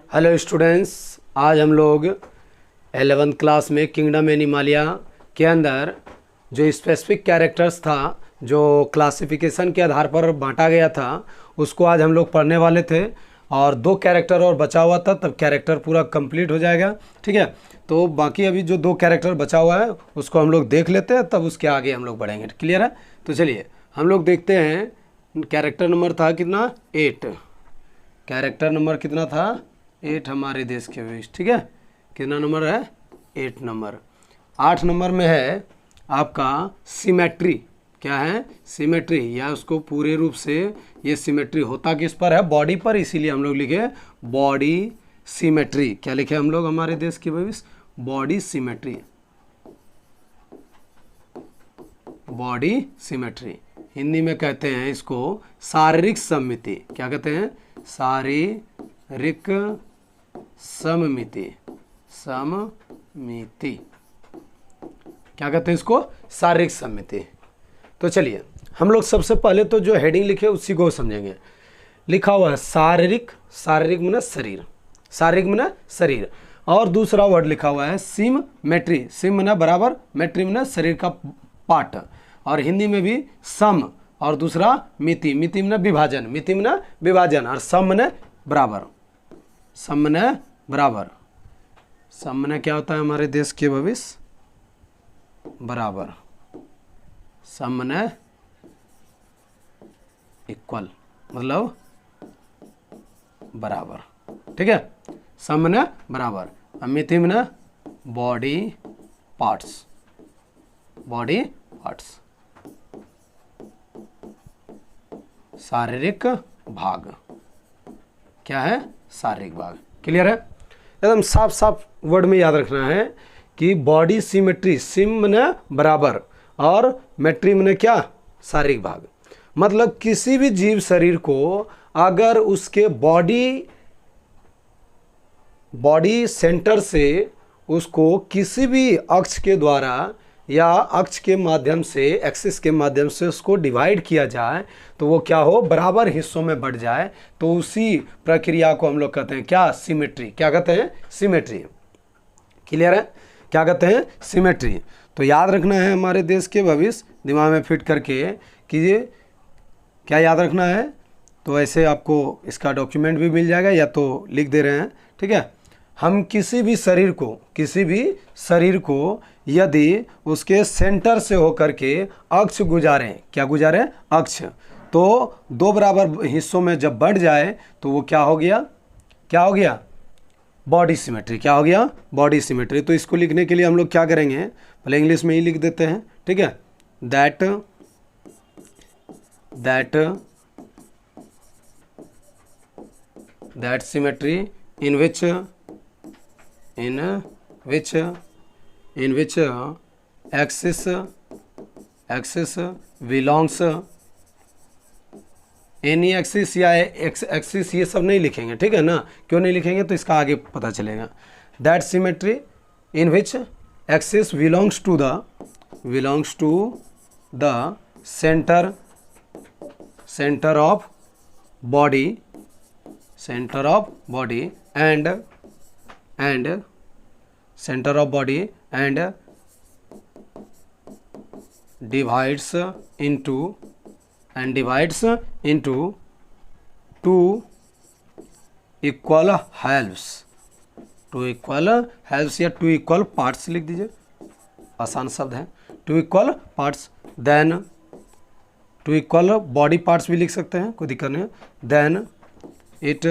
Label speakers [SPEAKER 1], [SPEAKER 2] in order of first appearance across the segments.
[SPEAKER 1] Hello students, आज हम लोग 11th क्लास में किंगडम एनिमालिया के अंदर जो स्पेसिफिक कैरेक्टर्स था, जो क्लासिफिकेशन के आधार पर बांटा गया था, उसको आज हम लोग पढ़ने वाले थे। और 2 कैरेक्टर और बचा हुआ था, तब कैरेक्टर पूरा कंप्लीट हो जाएगा। ठीक है, तो बाकी अभी जो 2 कैरेक्टर बचा हुआ है उसको हम लोग देख लेते हैं, तब उसके आगे हम लोग बढ़ेंगे। क्लियर है? तो चलिए हम लोग देखते हैं। कैरेक्टर नंबर था कितना? 8। कैरेक्टर नंबर कितना था? 8 हमारे देश के बीच। ठीक है, कितना नंबर है? 8 नंबर। 8 नंबर में है आपका सिमेट्री। क्या है? सिमेट्री, या उसको पूरे रूप से ये सिमेट्री होता किस पर है? बॉडी पर, इसीलिए हम लोग लिखे बॉडी सिमेट्री। क्या लिखे हम लोग हमारे देश के भविष्य? Body symmetry. Body symmetry Hindi में कहते हैं इसको शारीरिक सममिति। क्या कहते हैं? शारीरिक सममिति। सममिति क्या कहते हैं इसको? शारीरिक सममिति। तो चलिए हम लोग सबसे पहले तो जो हेडिंग लिखे उसी को समझेंगे। लिखा हुआ है शारीरिक। शारीरिक माने शरीर। शारीरिक माने शरीर। और दूसरा वर्ड लिखा हुआ है सिममेट्री। सिम माने बराबर, मेट्री माने शरीर का पार्ट। और हिंदी में भी सम, और दूसरा मिति। मिति माने विभाजन। मिति माने विभाजन, और सम माने बराबर। सम माने बराबर। सम माने क्या होता है हमारे देश के भविष्य? बराबर। सम माने इक्वल, मतलब बराबर। ठीक है, सम माने बराबर। मिति माने बॉडी पार्ट्स। बॉडी पार्ट्स, शारीरिक भाग। क्या है? शारीरिक भाग। क्लियर है? एकदम साफ साफ वर्ड में याद रखना है कि बॉडी सिमेट्री। सिम माने बराबर और मेट्री माने क्या? शारीरिक भाग। मतलब किसी भी जीव शरीर को अगर उसके बॉडी सेंटर से उसको किसी भी अक्ष के द्वारा या अक्ष के माध्यम से, एक्सिस के माध्यम से उसको डिवाइड किया जाए, तो वो क्या हो? बराबर हिस्सों में बढ़ जाए, तो उसी प्रक्रिया को हम लोग कहते हैं क्या? सिमेट्री। क्या कहते हैं? सिमेट्री। क्लियर है? क्या कहते हैं? सिमेट्री। तो याद रखना है हमारे देश के भविष्य, दिमाग में फिट करके कि ये क्या याद रखना है। तो ऐसे आपको इसका डॉक्यूमेंट भी मिल जाएगा, या तो लिख दे रहे हैं। ठीक है, हम किसी भी शरीर को यदि उसके सेंटर से होकर के अक्ष गुजारें, क्या गुजारें? अक्ष, तो 2 बराबर हिस्सों में जब बढ़ जाए तो वो क्या हो गया? क्या हो गया? Body symmetry. क्या हो गया? Body symmetry. तो इसको लिखने के लिए हम लोग क्या करेंगे? पहले इंग्लिश में ही लिख देते हैं। ठीक है, that symmetry in which axis belongs any axis या axis, ये सब नहीं लिखेंगे। ठीक है ना? क्यों नहीं लिखेंगे तो इसका आगे पता चलेगा। that symmetry in which axis belongs to the center of body and center of body and divides into 2 equal halves। 2 equal halves या 2 equal parts लिख दीजिए, आसान शब्द है। 2 equal parts, then 2 equal body parts भी लिख सकते हैं, कोई दिक्कत नहीं है। then it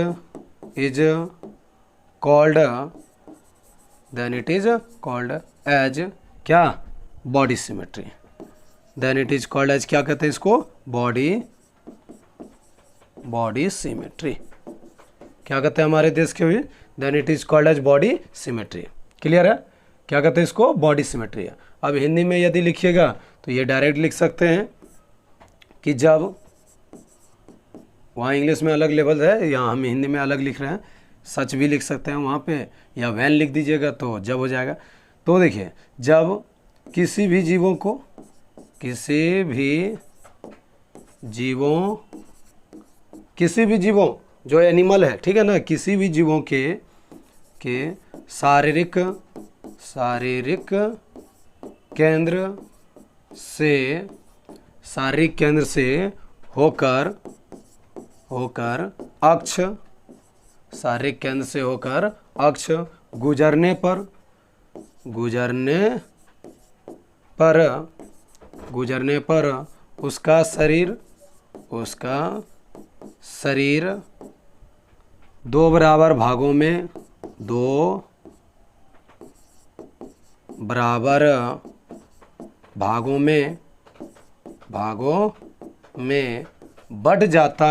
[SPEAKER 1] is called as क्या? Body symmetry. then it is called as क्या कहते हैं इसको? Body symmetry. क्या कहते हैं हमारे देश के भी? then it is called as body symmetry. Clear है? क्या कहते हैं इसको? Body symmetry. अब हिंदी में यदि लिखिएगा तो ये डायरेक्ट लिख सकते हैं कि जब, वहाँ इंग्लिश में अलग लेवल है, यहाँ हम हिंदी में अलग लिख रहे हैं। सच भी लिख सकते हैं वहाँ पे, या वैन लिख दीजिएगा तो जब हो जाएगा। तो देखिए, जब किसी भी जीवों जो एनिमल है, ठीक है ना, किसी भी जीवों के के शारीरिक केंद्र से होकर अक्ष, शारीरिक केंद्र से होकर अक्ष गुजरने पर उसका शरीर दो बराबर भागों में बट जाता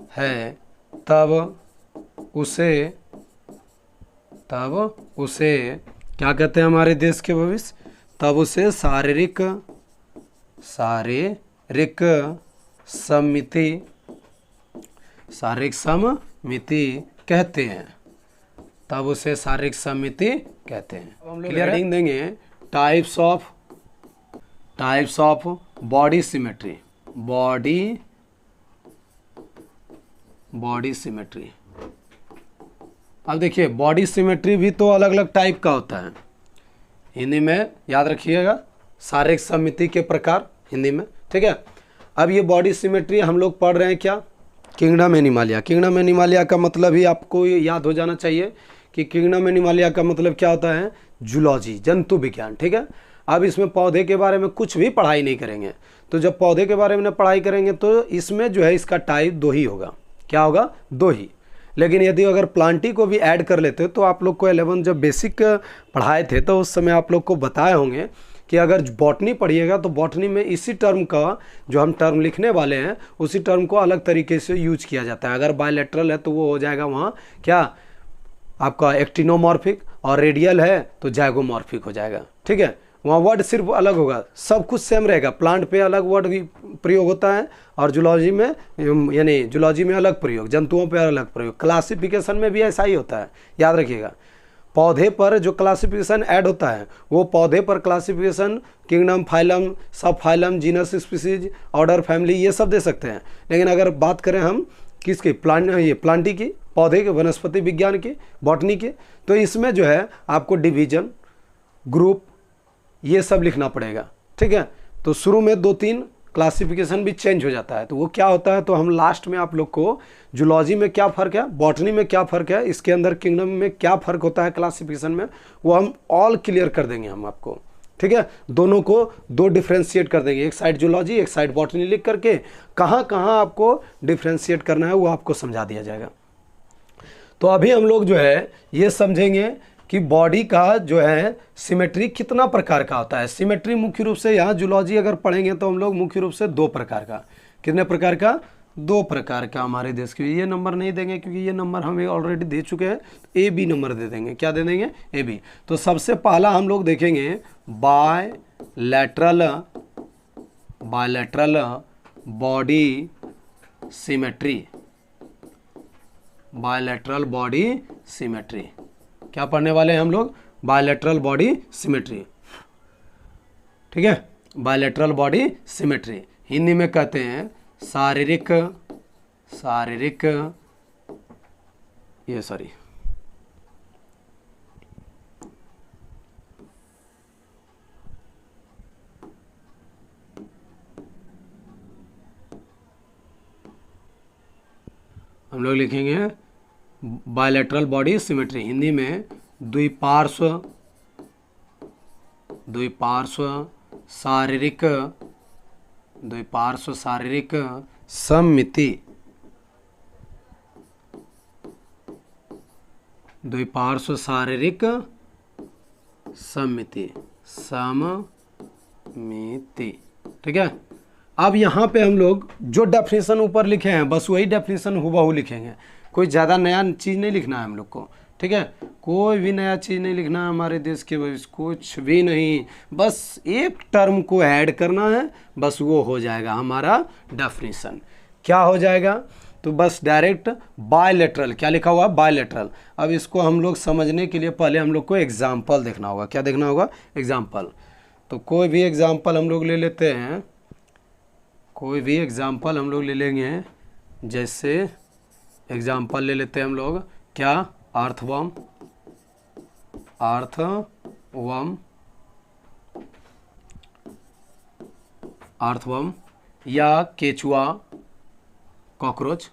[SPEAKER 1] है तब उसे क्या कहते हैं हमारे देश के भविष्य, तब उसे शारीरिक समिति कहते हैं। तब उसे शारीरिक समिति कहते हैं। हम लोग हेडिंग देंगे types of body symmetry. Body symmetry, अब देखिए बॉडी सिमेट्री भी तो अलग अलग टाइप का होता है। हिंदी में याद रखिएगा, शारीरिक समिति के प्रकार हिंदी में, ठीक है। अब ये बॉडी सिमेट्री हम लोग पढ़ रहे हैं क्या, किंगडम एनिमालिया। किंगडम एनिमालिया का मतलब ही आपको याद हो जाना चाहिए कि किंगडम एनिमालिया का मतलब क्या होता है, जूलॉजी, जंतु विज्ञान, ठीक है। अब इसमें पौधे के बारे में कुछ भी पढ़ाई नहीं करेंगे, तो जब पौधे के बारे में पढ़ाई करेंगे तो इसमें जो है इसका टाइप दो ही होगा। क्या होगा, दो ही। लेकिन यदि अगर प्लांटी को भी ऐड कर लेते तो आप लोग को 11 जब बेसिक पढ़ाए थे तो उस समय आप लोग को बताए होंगे कि अगर बॉटनी पढ़िएगा तो बॉटनी में इसी टर्म का जो हम टर्म लिखने वाले हैं उसी टर्म को अलग तरीके से यूज किया जाता है। अगर बायलैटरल है तो वो हो जाएगा वहाँ क्या आपका एक्टिनोमॉर्फिक, और रेडियल है तो जाइगोमॉर्फिक हो जाएगा, ठीक है। वहाँ वर्ड सिर्फ अलग होगा, सब कुछ सेम रहेगा। प्लांट पे अलग वर्ड भी प्रयोग होता है और जूलॉजी में, यानी जूलॉजी में अलग प्रयोग, जंतुओं पे अलग प्रयोग। क्लासिफिकेशन में भी ऐसा ही होता है, याद रखिएगा। पौधे पर जो क्लासिफिकेशन ऐड होता है वो पौधे पर क्लासिफिकेशन किंगडम, फाइलम, सब phylum, genus, species, order, family, ये सब दे सकते हैं। लेकिन अगर बात करें हम किसकी, प्लांटी की, पौधे के, वनस्पति विज्ञान की, बॉटनी के, तो इसमें जो है आपको डिवीजन, ग्रुप, ये सब लिखना पड़ेगा, ठीक है। तो शुरू में 2-3 क्लासिफिकेशन भी चेंज हो जाता है, तो वो क्या होता है, तो हम लास्ट में आप लोग को जूलॉजी में क्या फ़र्क है, बॉटनी में क्या फ़र्क है, इसके अंदर किंगडम में क्या फ़र्क होता है क्लासिफिकेशन में, वो हम ऑल क्लियर कर देंगे हम आपको, ठीक है। दोनों को दो डिफ्रेंशिएट कर देंगे, एक साइड जूलॉजी एक साइड बॉटनी लिख करके कहाँ कहाँ आपको डिफ्रेंशिएट करना है वो आपको समझा दिया जाएगा। तो अभी हम लोग जो है ये समझेंगे कि बॉडी का जो है सिमेट्री कितना प्रकार का होता है। सिमेट्री मुख्य रूप से यहाँ जूलॉजी अगर पढ़ेंगे तो हम लोग मुख्य रूप से 2 प्रकार का, कितने प्रकार का, 2 प्रकार का हमारे देश के। ये नंबर नहीं देंगे क्योंकि ये नंबर हमें ऑलरेडी दे चुके हैं, ए बी नंबर दे देंगे। क्या दे देंगे, ए बी। तो सबसे पहला हम लोग देखेंगे bilateral body symmetry. Bilateral body symmetry क्या पढ़ने वाले हैं हम लोग, बायलैटरल बॉडी सिमेट्री, ठीक है। बायलैटरल बॉडी सिमेट्री हिंदी में कहते हैं शारीरिक हम लोग लिखेंगे बायलैटरल बॉडी सिमेट्री, हिंदी में द्विपार्श्व शारीरिक सममिति। द्विपार्श्व शारीरिक सममिति, ठीक है। अब यहाँ पे हम लोग जो डेफिनेशन ऊपर लिखे हैं बस वही डेफिनेशन हुबहू लिखेंगे, कोई ज़्यादा नया चीज़ नहीं लिखना है हम लोग को, ठीक है। कोई भी नया चीज़ नहीं लिखना है हमारे देश के भविष्य, कुछ भी नहीं, बस एक टर्म को ऐड करना है, बस वो हो जाएगा हमारा डेफिनेशन। क्या हो जाएगा, तो बस डायरेक्ट बायलैटरल, क्या लिखा हुआ, बायलैटरल। अब इसको हम लोग समझने के लिए पहले हम लोग को एग्जाम्पल देखना होगा। क्या देखना होगा, एग्जाम्पल। तो कोई भी एग्जाम्पल हम लोग ले लेते हैं, कोई भी एग्जाम्पल हम लोग ले लेंगे, जैसे एग्जाम्पल ले लेते हैं हम लोग, क्या, अर्थवर्म, अर्थवर्म या केचुआ, कॉकरोच,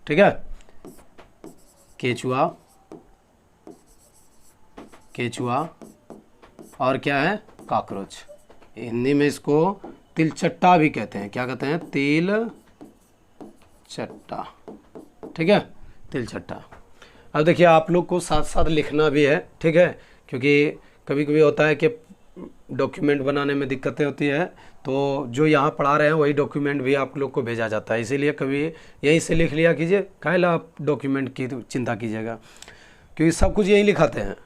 [SPEAKER 1] ठीक है, केचुआ और क्या है, कॉकरोच। हिंदी में इसको तिलचट्टा भी कहते हैं। क्या कहते हैं, तिल चट्टा, ठीक है, तिलचट्टा। अब देखिए आप लोग को साथ साथ लिखना भी है, ठीक है, क्योंकि कभी कभी होता है कि डॉक्यूमेंट बनाने में दिक्कतें होती है, तो जो यहाँ पढ़ा रहे हैं वही डॉक्यूमेंट भी आप लोग को भेजा जाता है, इसीलिए कभी यहीं से लिख लिया कीजिए, काहे ला आप डॉक्यूमेंट की चिंता कीजिएगा, क्योंकि सब कुछ यहीं लिखाते हैं।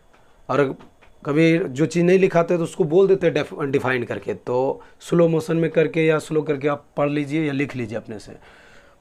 [SPEAKER 1] और कभी जो चीज़ नहीं लिखाते तो उसको बोल देते हैं डिफाइन करके, तो स्लो मोशन में करके या स्लो करके आप पढ़ लीजिए या लिख लीजिए अपने से।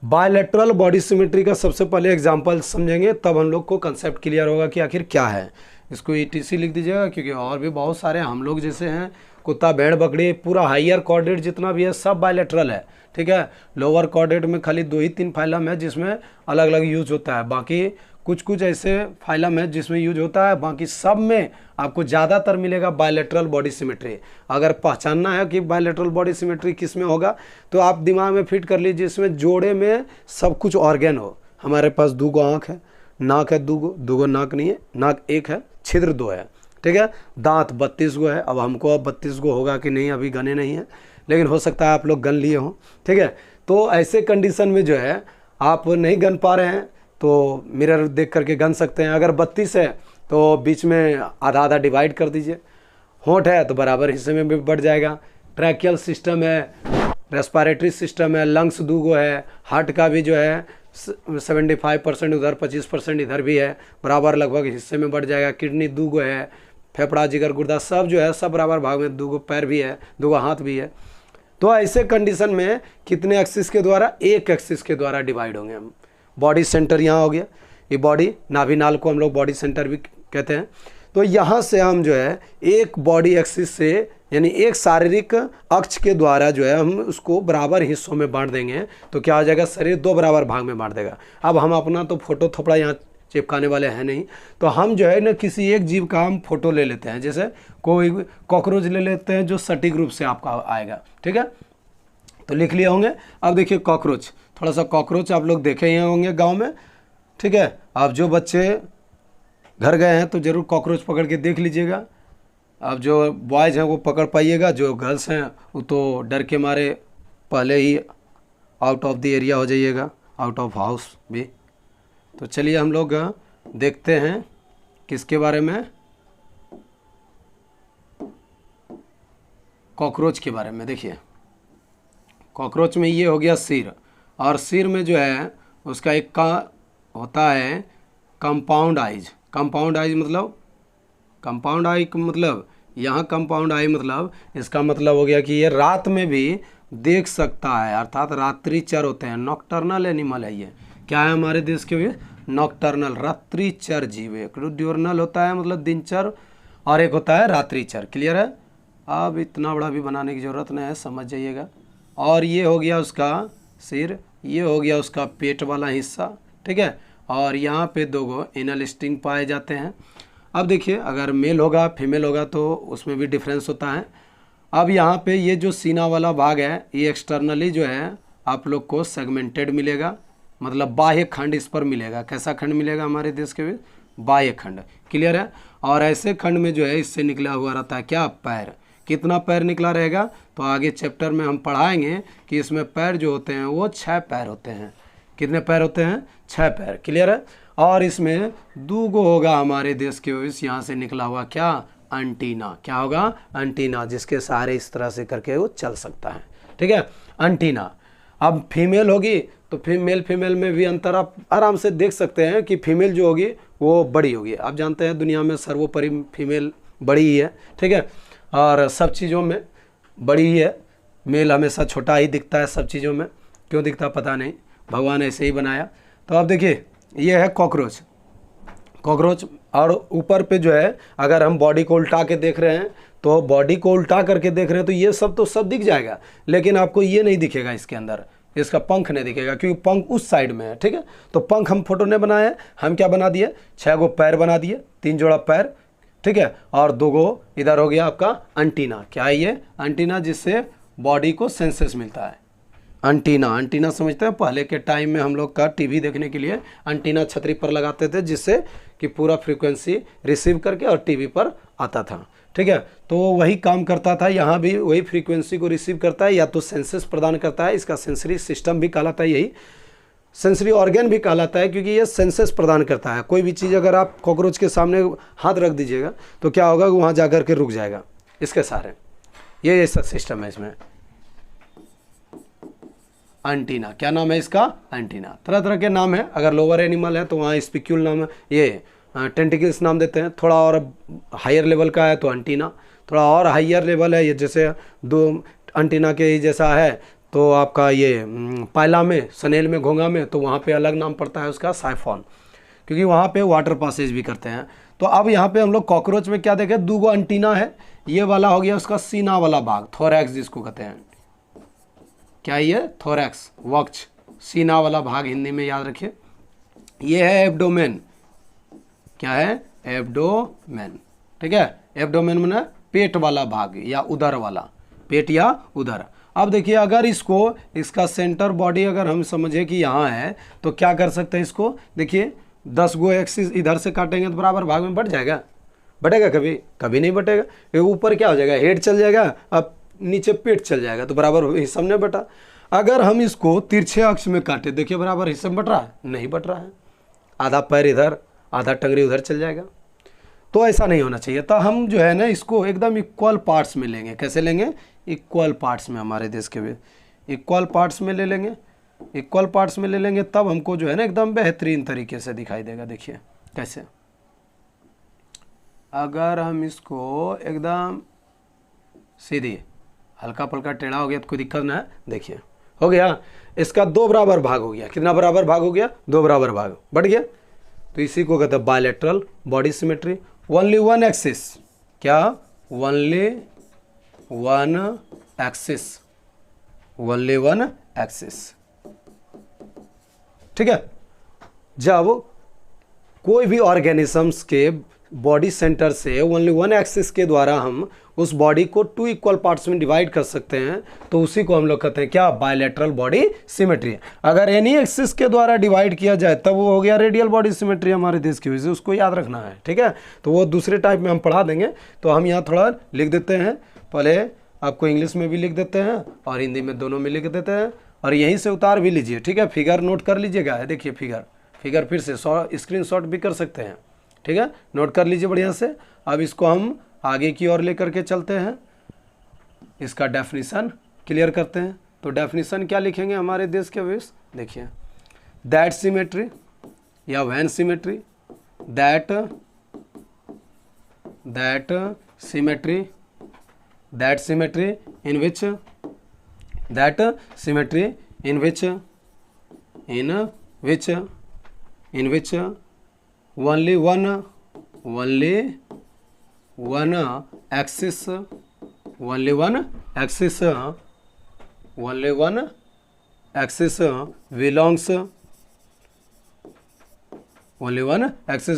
[SPEAKER 1] बायलैटरल बॉडी सिमेट्री का सबसे पहले एग्जांपल समझेंगे, तब हम लोग को कंसेप्ट क्लियर होगा कि आखिर क्या है। इसको ETC लिख दीजिएगा, क्योंकि और भी बहुत सारे हम लोग जैसे हैं, कुत्ता, भेड़, बकरी, पूरा हायर कॉर्डेट जितना भी है सब बायलैटरल है, ठीक है। लोअर कॉर्डेट में खाली 2 ही 3 फाइलम है जिसमें अलग अलग यूज होता है, बाकी कुछ कुछ ऐसे फाइलम है जिसमें यूज होता है, बाकी सब में आपको ज़्यादातर मिलेगा बायलैटरल बॉडी सिमेट्री। अगर पहचानना है कि बायलैटरल बॉडी सिमेट्री किस में होगा, तो आप दिमाग में फिट कर लीजिए, इसमें जोड़े में सब कुछ ऑर्गेन हो। हमारे पास 2 आँख है, नाक है 2 नाक नहीं है, नाक 1 है, छिद्र 2 है, ठीक है, दांत 32 गो है। अब हमको 32 गो होगा कि नहीं अभी गने नहीं है, लेकिन हो सकता है आप लोग गन लिए हों, ठीक है। तो ऐसे कंडीशन में जो है आप नहीं गन पा रहे हैं तो मिरर देख करके गन सकते हैं। अगर 32 है तो बीच में आधा आधा डिवाइड कर दीजिए, होंठ है तो बराबर हिस्से में भी बढ़ जाएगा, ट्रैकियल सिस्टम है, रेस्पिरेटरी सिस्टम है, लंग्स 2 गो है, हार्ट का भी जो है 75% उधर 25% इधर भी है, बराबर लगभग हिस्से में बढ़ जाएगा। किडनी 2 गो है, फेफड़ा, जिगर, गुर्दा सब जो है सब बराबर भाग में, 2 गो पैर भी है, 2 गो हाथ भी है। तो ऐसे कंडीशन में कितने एक्सिस के द्वारा, एक एक्सिस के द्वारा डिवाइड होंगे हम। बॉडी सेंटर यहाँ हो गया, ये बॉडी नाभिनाल को हम लोग बॉडी सेंटर भी कहते हैं। तो यहाँ से हम जो है एक बॉडी एक्सिस से, यानी एक शारीरिक अक्ष के द्वारा जो है हम उसको बराबर हिस्सों में बांट देंगे, तो क्या हो जाएगा, शरीर 2 बराबर भाग में बांट देगा। अब हम अपना तो फोटो थोपड़ा यहाँ चिपकाने वाले हैं नहीं, तो हम जो है ना किसी एक जीव का हम फोटो ले लेते हैं, जैसे कोई कॉकरोच ले लेते हैं जो सटीक रूप से आपका आएगा, ठीक है। तो लिख लिए होंगे। अब देखिए कॉकरोच, थोड़ा सा कॉकरोच आप लोग देखे ही होंगे गांव में, ठीक है। अब जो बच्चे घर गए हैं तो ज़रूर कॉकरोच पकड़ के देख लीजिएगा। अब जो बॉयज़ हैं वो पकड़ पाइएगा, जो गर्ल्स हैं वो तो डर के मारे पहले ही आउट ऑफ द एरिया हो जाइएगा, आउट ऑफ हाउस भी। तो चलिए हम लोग देखते हैं किसके बारे में, कॉकरोच के बारे में। देखिए कॉकरोच में ये हो गया सिर, और सिर में जो है उसका एक का होता है कंपाउंड आइज। कंपाउंड आइज मतलब, कंपाउंड आई मतलब यहाँ कंपाउंड आई मतलब इसका मतलब हो गया कि ये रात में भी देख सकता है, अर्थात रात्रिचर होते हैं, नॉकटर्नल एनिमल है ये। क्या है हमारे देश के भी, नॉकटर्नल, रात्रिचर जीव। एक ड्यूरनल होता है मतलब दिनचर, और एक होता है रात्रिचर। क्लियर है। अब इतना बड़ा भी बनाने की ज़रूरत नहीं है, समझ जाइएगा। और ये हो गया उसका सिर, ये हो गया उसका पेट वाला हिस्सा, ठीक है। और यहाँ पे 2 गो एनल स्टिंग पाए जाते हैं। अब देखिए अगर मेल होगा फीमेल होगा तो उसमें भी डिफरेंस होता है। अब यहाँ पे ये जो सीना वाला भाग है ये एक्सटर्नली जो है आप लोग को सेगमेंटेड मिलेगा, मतलब बाह्य खंड इस पर मिलेगा। कैसा खंड मिलेगा हमारे देश के भी, बाह्य खंड। क्लियर है। और ऐसे खंड में जो है इससे निकला हुआ रहता है क्या, पैर। कितना पैर निकला रहेगा, तो आगे चैप्टर में हम पढ़ाएंगे कि इसमें पैर जो होते हैं वो 6 पैर होते हैं। कितने पैर होते हैं, 6 पैर। क्लियर है। और इसमें 2 गो होगा हमारे देश के यहाँ से निकला हुआ क्या, एंटीना। क्या होगा, एंटीना, जिसके सहारे इस तरह से करके वो चल सकता है, ठीक है, एंटीना। अब फीमेल होगी तो फीमेल में भी अंतर आप आराम से देख सकते हैं कि फीमेल जो होगी वो बड़ी होगी। आप जानते हैं दुनिया में सर्वोपरि फीमेल बड़ी ही है, ठीक है, और सब चीज़ों में बड़ी ही है। मेल हमेशा छोटा ही दिखता है सब चीज़ों में, क्यों दिखता पता नहीं, भगवान ऐसे ही बनाया। तो अब देखिए ये है कॉकरोच। कॉकरोच और ऊपर पे जो है अगर हम बॉडी को उल्टा के देख रहे हैं तो बॉडी को उल्टा करके देख रहे हैं तो ये सब तो सब दिख जाएगा, लेकिन आपको ये नहीं दिखेगा, इसके अंदर इसका पंख नहीं दिखेगा क्योंकि पंख उस साइड में है। ठीक है, तो पंख हम फोटो ने बनाए हैं, हम क्या बना दिए, 6 गो पैर बना दिए, 3 जोड़ा पैर, ठीक है, और 2 गो इधर हो गया आपका एंटीना। क्या है ये एंटीना, जिससे बॉडी को सेंसेस मिलता है। एंटीना समझते हैं, पहले के टाइम में हम लोग का टीवी देखने के लिए एंटीना छतरी पर लगाते थे, जिससे कि पूरा फ्रीक्वेंसी रिसीव करके और टीवी पर आता था। ठीक है, तो वही काम करता था, यहाँ भी वही फ्रीक्वेंसी को रिसीव करता है, या तो सेंसेस प्रदान करता है, इसका सेंसरी सिस्टम भी कहलाता है, यही सेंसरी ऑर्गन भी कहलाता है, क्योंकि ये सेंसेस प्रदान करता है। कोई भी चीज़ अगर आप कॉकरोच के सामने हाथ रख दीजिएगा तो क्या होगा, वहाँ जा कर के रुक जाएगा, इसके सारे ये ऐसा सिस्टम है इसमें। एंटीना, क्या नाम है इसका, एंटीना। तरह तरह के नाम है, अगर लोअर एनिमल है तो वहाँ स्पिक्यूल नाम है, ये टेंटिकल्स नाम देते हैं। थोड़ा और हायर लेवल का है तो एंटीना, थोड़ा और हायर लेवल है, ये जैसे 2 एंटीना के ही जैसा है तो आपका ये पायला में, सनेल में, घोंगा में, तो वहाँ पे अलग नाम पड़ता है उसका, साइफॉन, क्योंकि वहाँ पे वाटर पासेज भी करते हैं। तो अब यहाँ पे हम लोग कॉकरोच में क्या देखें, 2 गो एंटीना है, ये वाला हो गया उसका सीना वाला भाग, थोरैक्स जिसको कहते हैं। क्या ये थोरैक्स, वक्ष, सीना वाला भाग हिंदी में याद रखिए। ये है एब्डोमेन, क्या है, एब्डोमेन। ठीक है, एब्डोमेन माने पेट वाला भाग या उदर वाला, पेट या उदर। अब देखिए, अगर इसको, इसका सेंटर बॉडी अगर हम समझे कि यहाँ है तो क्या कर सकते हैं इसको, देखिए 10 गो एक्सिस इधर से काटेंगे तो बराबर भाग में बट जाएगा, बटेगा कभी, कभी नहीं बटेगा। ये ऊपर क्या हो जाएगा, हेड चल जाएगा, अब नीचे पेट चल जाएगा, तो बराबर हिस्सा में बटा। अगर हम इसको तिरछे अक्ष में काटे, देखिए बराबर हिस्सा में बट रहा है, नहीं बट रहा है, आधा पैर इधर, आधा टंगरी उधर चल जाएगा। तो ऐसा नहीं होना चाहिए। तो हम जो है ना इसको एकदम इक्वल पार्ट्स में लेंगे। कैसे लेंगे, इक्वल पार्ट्स में, हमारे देश के भी इक्वल पार्ट्स में ले लेंगे, इक्वल पार्ट्स में ले लेंगे, तब हमको जो है ना एकदम बेहतरीन तरीके से दिखाई देगा। देखिए कैसे, अगर हम इसको एकदम सीधी, हल्का पल्का टेढ़ा हो गया तो कोई दिक्कत ना है, देखिए हो गया, इसका 2 बराबर भाग हो गया। कितना बराबर भाग हो गया, 2 बराबर भाग बढ़ गया। तो इसी को कहते हैं bilateral body symmetry. Only one axis, क्या, only one axis, only one axis. ठीक है, जब कोई भी ऑर्गेनिजम्स के बॉडी सेंटर से ओनली वन एक्सिस के द्वारा हम उस बॉडी को 2 इक्वल पार्ट्स में डिवाइड कर सकते हैं, तो उसी को हम लोग कहते हैं क्या, बायलैटरल बॉडी सिमेट्री। अगर एनी एक्सिस के द्वारा डिवाइड किया जाए तब वो हो गया रेडियल बॉडी सिमेट्री हमारे देश की वजह से, उसको याद रखना है। ठीक है, तो वो दूसरे टाइप में हम पढ़ा देंगे। तो हम यहाँ थोड़ा लिख देते हैं, पहले आपको इंग्लिश में भी लिख देते हैं और हिंदी में, दोनों में लिख देते हैं, और यहीं से उतार भी लीजिए। ठीक है, फिगर नोट कर लीजिएगा, देखिए फिगर फिर से स्क्रीनशॉट भी कर सकते हैं। ठीक है, नोट कर लीजिए बढ़िया से। अब इसको हम आगे की ओर लेकर के चलते हैं, इसका डेफिनेशन क्लियर करते हैं। तो डेफिनेशन क्या लिखेंगे हमारे देश के वेस, देखिए, दैट सिमेट्री या one symmetry, that symmetry in which, that symmetry in which only one axis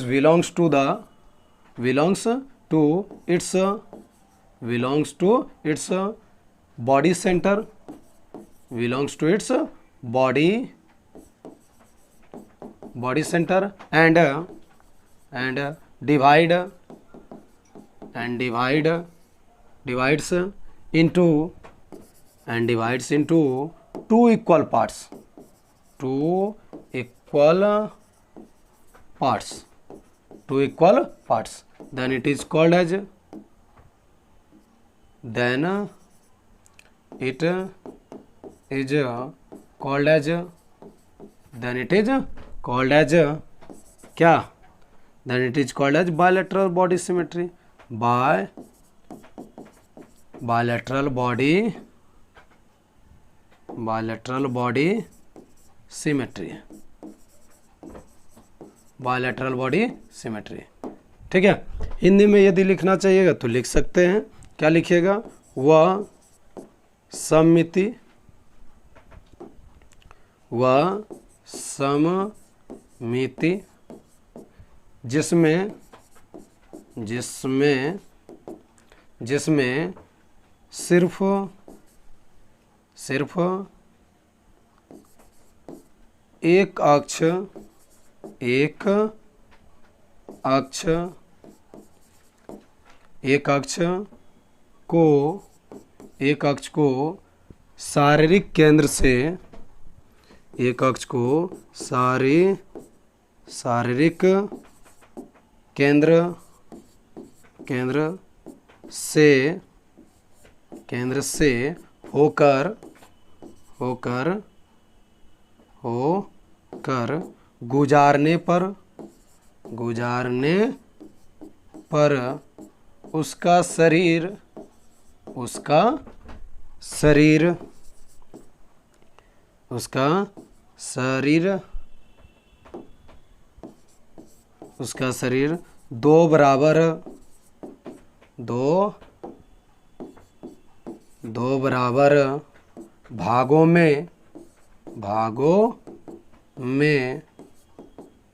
[SPEAKER 1] belongs to its body center, and divides into 2 equal parts, then it is called as, क्या, then it is called as bilateral body symmetry, bilateral body symmetry, bilateral body symmetry। ठीक है। हिंदी में यदि लिखना चाहिएगा तो लिख सकते हैं, क्या लिखिएगा, व सममिति, व सममिति जिसमें जिसमें जिसमें सिर्फ सिर्फ एक अक्ष को शारीरिक केंद्र से, एक अक्ष को शारीरिक केंद्र से होकर गुजारने पर उसका शरीर दो बराबर भागों में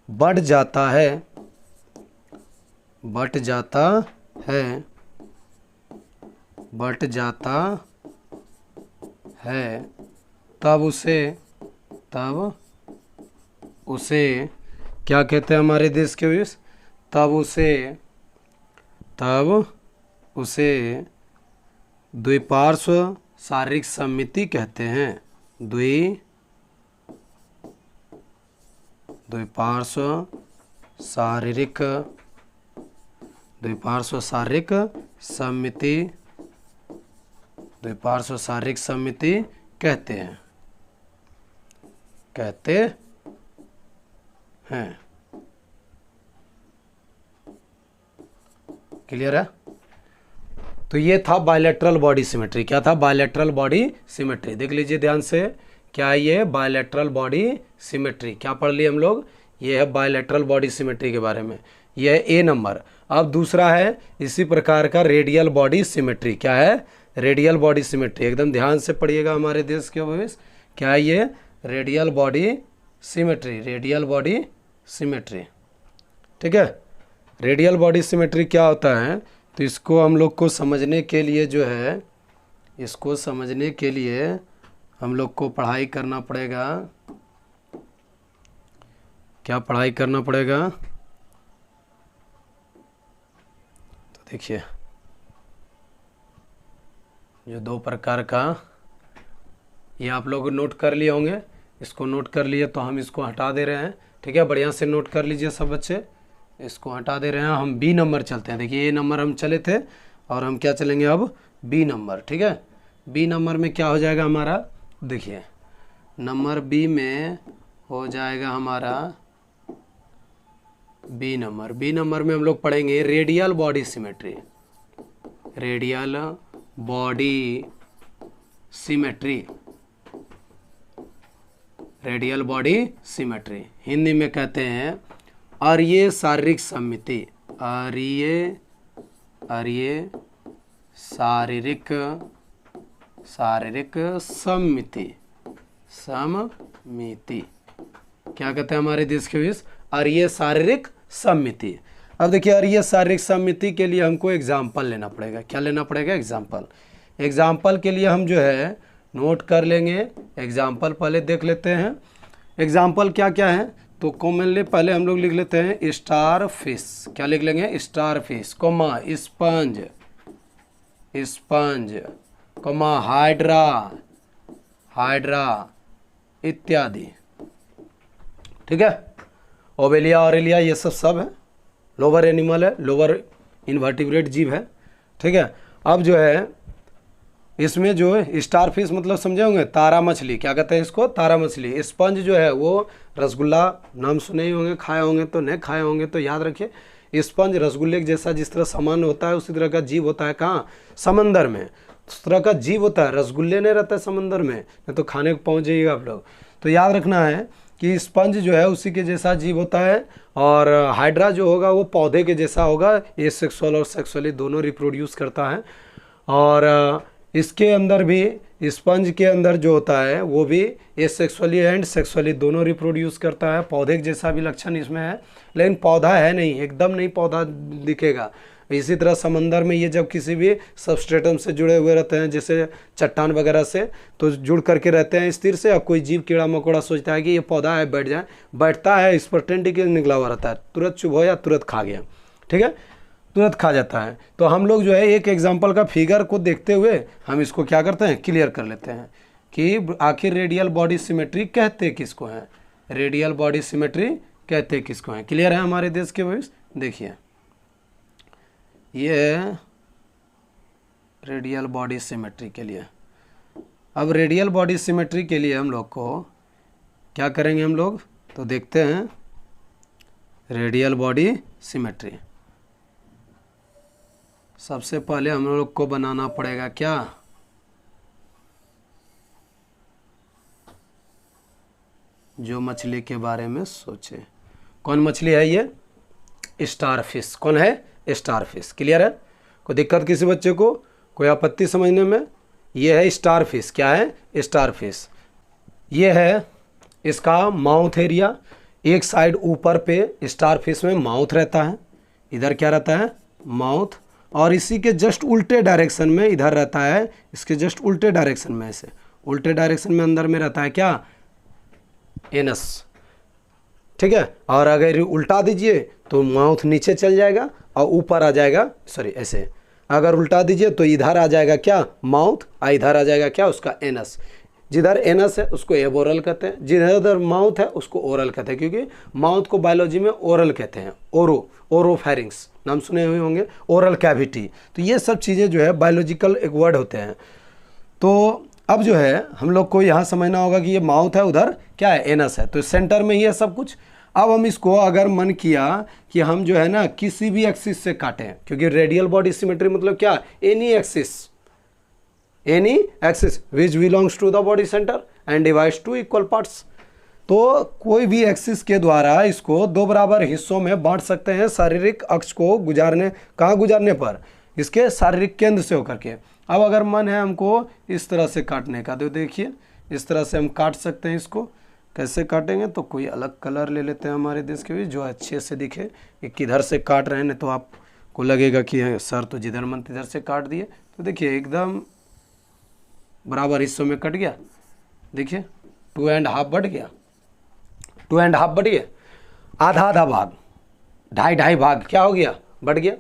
[SPEAKER 1] बट जाता है, तब उसे क्या कहते हैं हमारे देश के विष, तब उसे द्विपार्श्व शारीरिक सममिति कहते हैं। द्विपार्श्व शारीरिक सममिति कहते हैं। क्लियर है। तो ये था बायलैटरल बॉडी सिमेट्री। क्या था? Bilateral body symmetry. देख लीजिए ध्यान से, क्या है ये? Bilateral body symmetry. क्या पढ़ लिए हम लोग? ये है बायलैटरल बॉडी सिमेट्री के बारे में। ये है ए नंबर। अब दूसरा है इसी प्रकार का रेडियल बॉडी सिमेट्री। क्या है? Radial body symmetry. एकदम ध्यान से पढ़िएगा हमारे देश के भविष्य। क्या है ये? Radial body symmetry. Radial body symmetry, ठीक है। रेडियल बॉडी सिमेट्री क्या होता है? तो इसको हम लोग को समझने के लिए जो है, इसको समझने के लिए हम लोग को पढ़ाई करना पड़ेगा। क्या पढ़ाई करना पड़ेगा? तो देखिए, जो दो प्रकार का, ये आप लोग नोट कर लिए होंगे। इसको नोट कर लिए तो हम इसको हटा दे रहे हैं, ठीक है। बढ़िया से नोट कर लीजिए सब बच्चे। इसको हटा दे रहे हैं, हम बी नंबर चलते हैं। देखिए, ए नंबर हम चले थे और हम क्या चलेंगे अब? बी नंबर, ठीक है। बी नंबर में क्या हो जाएगा हमारा? देखिए, नंबर बी में हो जाएगा हमारा बी नंबर। बी नंबर में हम लोग पढ़ेंगे radial body symmetry. Radial body symmetry, radial body symmetry. Hindi में कहते हैं अरीय शारीरिक सममिति। अरीय शारीरिक सममिति। क्या कहते हैं हमारे देश के बीच? अरीय शारीरिक सममिति। अब देखिए, अरीय शारीरिक सममिति के लिए हमको एग्जाम्पल लेना पड़ेगा। क्या लेना पड़ेगा? एग्जाम्पल। एग्जाम्पल के लिए हम जो है नोट कर लेंगे। एग्जाम्पल पहले देख लेते हैं। एग्जाम्पल क्या क्या है? तो कॉमनली पहले हम लोग लिख लेते हैं स्टार फिश। क्या लिख लेंगे? Star fish, comma sponge, comma hydra इत्यादि, ठीक है। ओवेलिया ऑरेलिया ये सब है। लोअर एनिमल है, लोअर इन्वर्टिब्रेट जीव है, ठीक है। अब जो है इसमें जो है स्टार फिश मतलब समझे होंगे, तारा मछली। क्या कहते हैं इसको? तारा मछली। स्पंज जो है वो रसगुल्ला, नाम सुने ही होंगे, खाए होंगे तो नहीं खाए होंगे तो याद रखिए। स्पंज रसगुल्ले के जैसा जिस तरह सामान्य होता है उसी तरह का जीव होता है। कहाँ? समंदर में। उस तरह का जीव होता है। रसगुल्ले नहीं रहता है समंदर में, नहीं तो खाने को पहुँच जाइएगा आप लोग। तो याद रखना है कि स्पंज जो है उसी के जैसा जीव होता है, और हाइड्रा जो होगा वो पौधे के जैसा होगा, ये सेक्सुअल और सेक्सुअली दोनों रिप्रोड्यूस करता है। और इसके अंदर भी, स्पंज के अंदर जो होता है वो भी एसेक्सुअली एंड सेक्सुअली दोनों रिप्रोड्यूस करता है। पौधे के जैसा भी लक्षण इसमें है, लेकिन पौधा है नहीं, एकदम नहीं पौधा दिखेगा। इसी तरह समंदर में ये जब किसी भी सबस्ट्रेटम से जुड़े हुए रहते हैं, जैसे चट्टान वगैरह से, तो जुड़ करके रहते हैं स्थिर से। अब कोई जीव कीड़ा मकोड़ा सोचता है कि ये पौधा है, बैठ जाए, बैठता है, इस पर टेंटिकल निकला हुआ रहता है, तुरंत चुभ या तुरंत खा गया, ठीक है, तुरंत खा जाता है। तो हम लोग जो है एक एग्जाम्पल का फिगर को देखते हुए हम इसको क्या करते हैं, क्लियर कर लेते हैं कि आखिर रेडियल बॉडी सिमेट्री कहते किसको हैं, रेडियल बॉडी सिमेट्री कहते किसको हैं। क्लियर है हमारे देश के भविष्य। देखिए ये रेडियल बॉडी सिमेट्री के लिए, अब रेडियल बॉडी सिमेट्री के लिए हम लोग को क्या करेंगे हम लोग, तो देखते हैं रेडियल बॉडी सिमेट्री। सबसे पहले हम लोग को बनाना पड़ेगा क्या, जो मछली के बारे में सोचे। कौन मछली है ये, स्टार फिश। कौन है, स्टार फिश। क्लियर है, कोई दिक्कत किसी बच्चे को, कोई आपत्ति समझने में। ये है स्टार फिश। क्या है, स्टार फिश। ये है इसका माउथ एरिया, एक साइड ऊपर पे स्टार फिश में माउथ रहता है, इधर क्या रहता है, माउथ, और इसी के जस्ट उल्टे डायरेक्शन में इधर रहता है, इसके जस्ट उल्टे डायरेक्शन में, ऐसे उल्टे डायरेक्शन में अंदर में रहता है क्या, एनस, ठीक है। और अगर उल्टा दीजिए तो माउथ नीचे चल जाएगा और ऊपर आ जाएगा, सॉरी ऐसे, अगर उल्टा दीजिए तो इधर आ जाएगा क्या, माउथ, और इधर आ जाएगा क्या, उसका एनस। जिधर एनस है उसको एबोरल कहते हैं, जिधर माउथ है उसको ओरल कहते हैं, क्योंकि माउथ को बायोलॉजी में ओरल कहते हैं। ओरोफेरिंग्स नाम सुने हुए होंगे, ओरल कैविटी। तो ये सब चीज़ें जो है बायोलॉजिकल एक वर्ड होते हैं। तो अब जो है हम लोग को यहाँ समझना होगा कि ये माउथ है, उधर क्या है, एनस है, तो सेंटर में ही है सब कुछ। अब हम इसको अगर मन किया कि हम जो है ना किसी भी एक्सिस से काटें, क्योंकि रेडियल बॉडी सिमेट्री मतलब क्या, any axis which belongs to the body centre and divides two equal parts. तो कोई भी एक्सिस के द्वारा इसको दो बराबर हिस्सों में बांट सकते हैं, शारीरिक अक्ष को गुजारने, कहाँ गुजारने पर, इसके शारीरिक केंद्र से होकर के। अब अगर मन है हमको इस तरह से काटने का, तो देखिए इस तरह से हम काट सकते हैं। इसको कैसे काटेंगे, तो कोई अलग कलर ले लेते हैं हमारे देश के भी, जो अच्छे से दिखे। कि किधर से काट रहे हैं, तो आपको लगेगा कि सर तो जिधर मन तिधर से काट दिए। तो देखिए एकदम बराबर हिस्सों में कट गया, देखिए 2.5 बढ़ गया, 2.5 बढ़ गया, आधा आधा भाग, ढाई भाग क्या हो गया, बढ़ गया।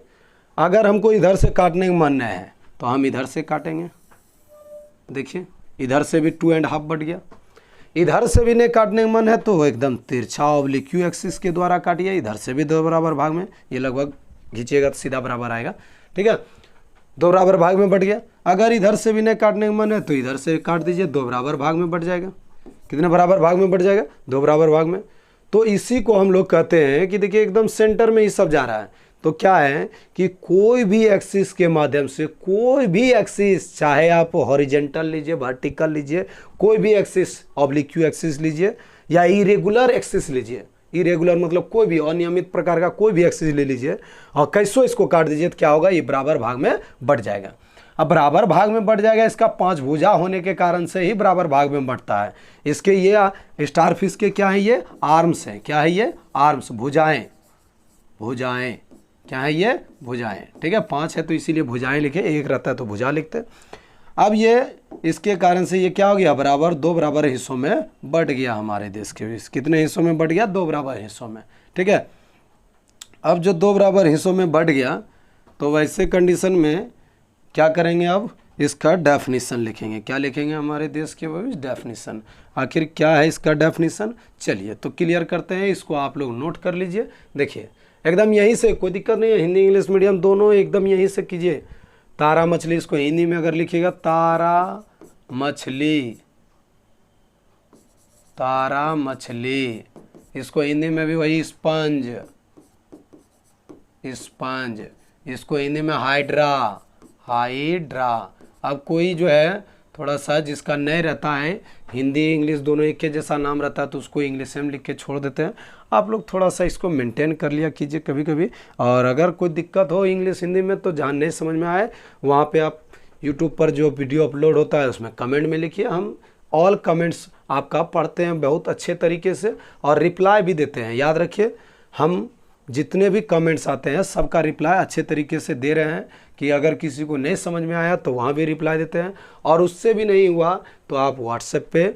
[SPEAKER 1] अगर हमको इधर से काटने का मन है तो हम इधर से काटेंगे, देखिए इधर से भी 2.5 बढ़ गया। इधर से भी नहीं काटने का मन है तो एकदम तिरछा ऑब्लिक क्यू एक्सिस के द्वारा काटिए, इधर से भी 2 बराबर भाग में, ये लगभग खींचिएगा तो सीधा बराबर आएगा, ठीक है, 2 बराबर भाग में बढ़ गया। अगर इधर से भी नहीं काटने का मन है तो इधर से काट दीजिए, 2 बराबर भाग में बढ़ जाएगा। कितने बराबर भाग में बढ़ जाएगा, 2 बराबर भाग में। तो इसी को हम लोग कहते हैं कि देखिए एकदम सेंटर में ही सब जा रहा है। तो क्या है कि कोई भी एक्सिस के माध्यम से, कोई भी एक्सिस, चाहे आप हॉरिजेंटल लीजिए, वर्टिकल लीजिए, कोई भी एक्सिस, ऑब्लिक क्यू एक्सिस लीजिए या इरेगुलर एक्सिस लीजिए, इरेगुलर मतलब कोई भी अनियमित प्रकार का कोई भी एक्सिस ले लीजिए और कैसो इसको काट दीजिए, तो क्या होगा, ये बराबर भाग में बढ़ जाएगा। अब बराबर भाग में बढ़ जाएगा, इसका 5 भुजा होने के कारण से ही बराबर भाग में बढ़ता है। इसके ये स्टार फिश के क्या है, ये आर्म्स हैं, क्या है ये, आर्म्स, भुजाएं, भुजाएं, क्या है ये, भुजाएं, ठीक है। 5 है तो इसीलिए भुजाएं लिखे, 1 रहता है तो भुजा लिखते। अब ये इसके कारण से ये क्या हो गया, बराबर 2 बराबर हिस्सों में बढ़ गया हमारे देश के। कितने हिस्सों में बढ़ गया, 2 बराबर हिस्सों में, ठीक है। अब जो 2 बराबर हिस्सों में बढ़ गया तो वैसे कंडीशन में क्या करेंगे, अब इसका डेफिनेशन लिखेंगे। क्या लिखेंगे हमारे देश के भविष्य, डेफिनेशन। आखिर क्या है इसका डेफिनेशन, चलिए तो क्लियर करते हैं, इसको आप लोग नोट कर लीजिए। देखिए एकदम यहीं से, कोई दिक्कत नहीं है, हिंदी इंग्लिश मीडियम दोनों एकदम यहीं से कीजिए। तारा मछली, इसको हिंदी में अगर लिखिएगा तारा मछली, तारा मछली, इसको हिंदी में भी वही स्पंज, स्पंज, इसको हिंदी में हाइड्रा, हाइड्रा। अब कोई जो है थोड़ा सा जिसका नए रहता है, हिंदी इंग्लिश दोनों एक के जैसा नाम रहता है तो उसको इंग्लिश में लिख के छोड़ देते हैं। आप लोग थोड़ा सा इसको मेंटेन कर लिया कीजिए कभी कभी। और अगर कोई दिक्कत हो इंग्लिश हिंदी में तो जहाँ नहीं समझ में आए वहाँ पे आप यूट्यूब पर जो वीडियो अपलोड होता है उसमें कमेंट में लिखिए, हम ऑल कमेंट्स आपका पढ़ते हैं बहुत अच्छे तरीके से और रिप्लाई भी देते हैं। याद रखिए, हम जितने भी कमेंट्स आते हैं सबका रिप्लाई अच्छे तरीके से दे रहे हैं कि अगर किसी को नहीं समझ में आया तो वहाँ भी रिप्लाई देते हैं। और उससे भी नहीं हुआ तो आप व्हाट्सएप पे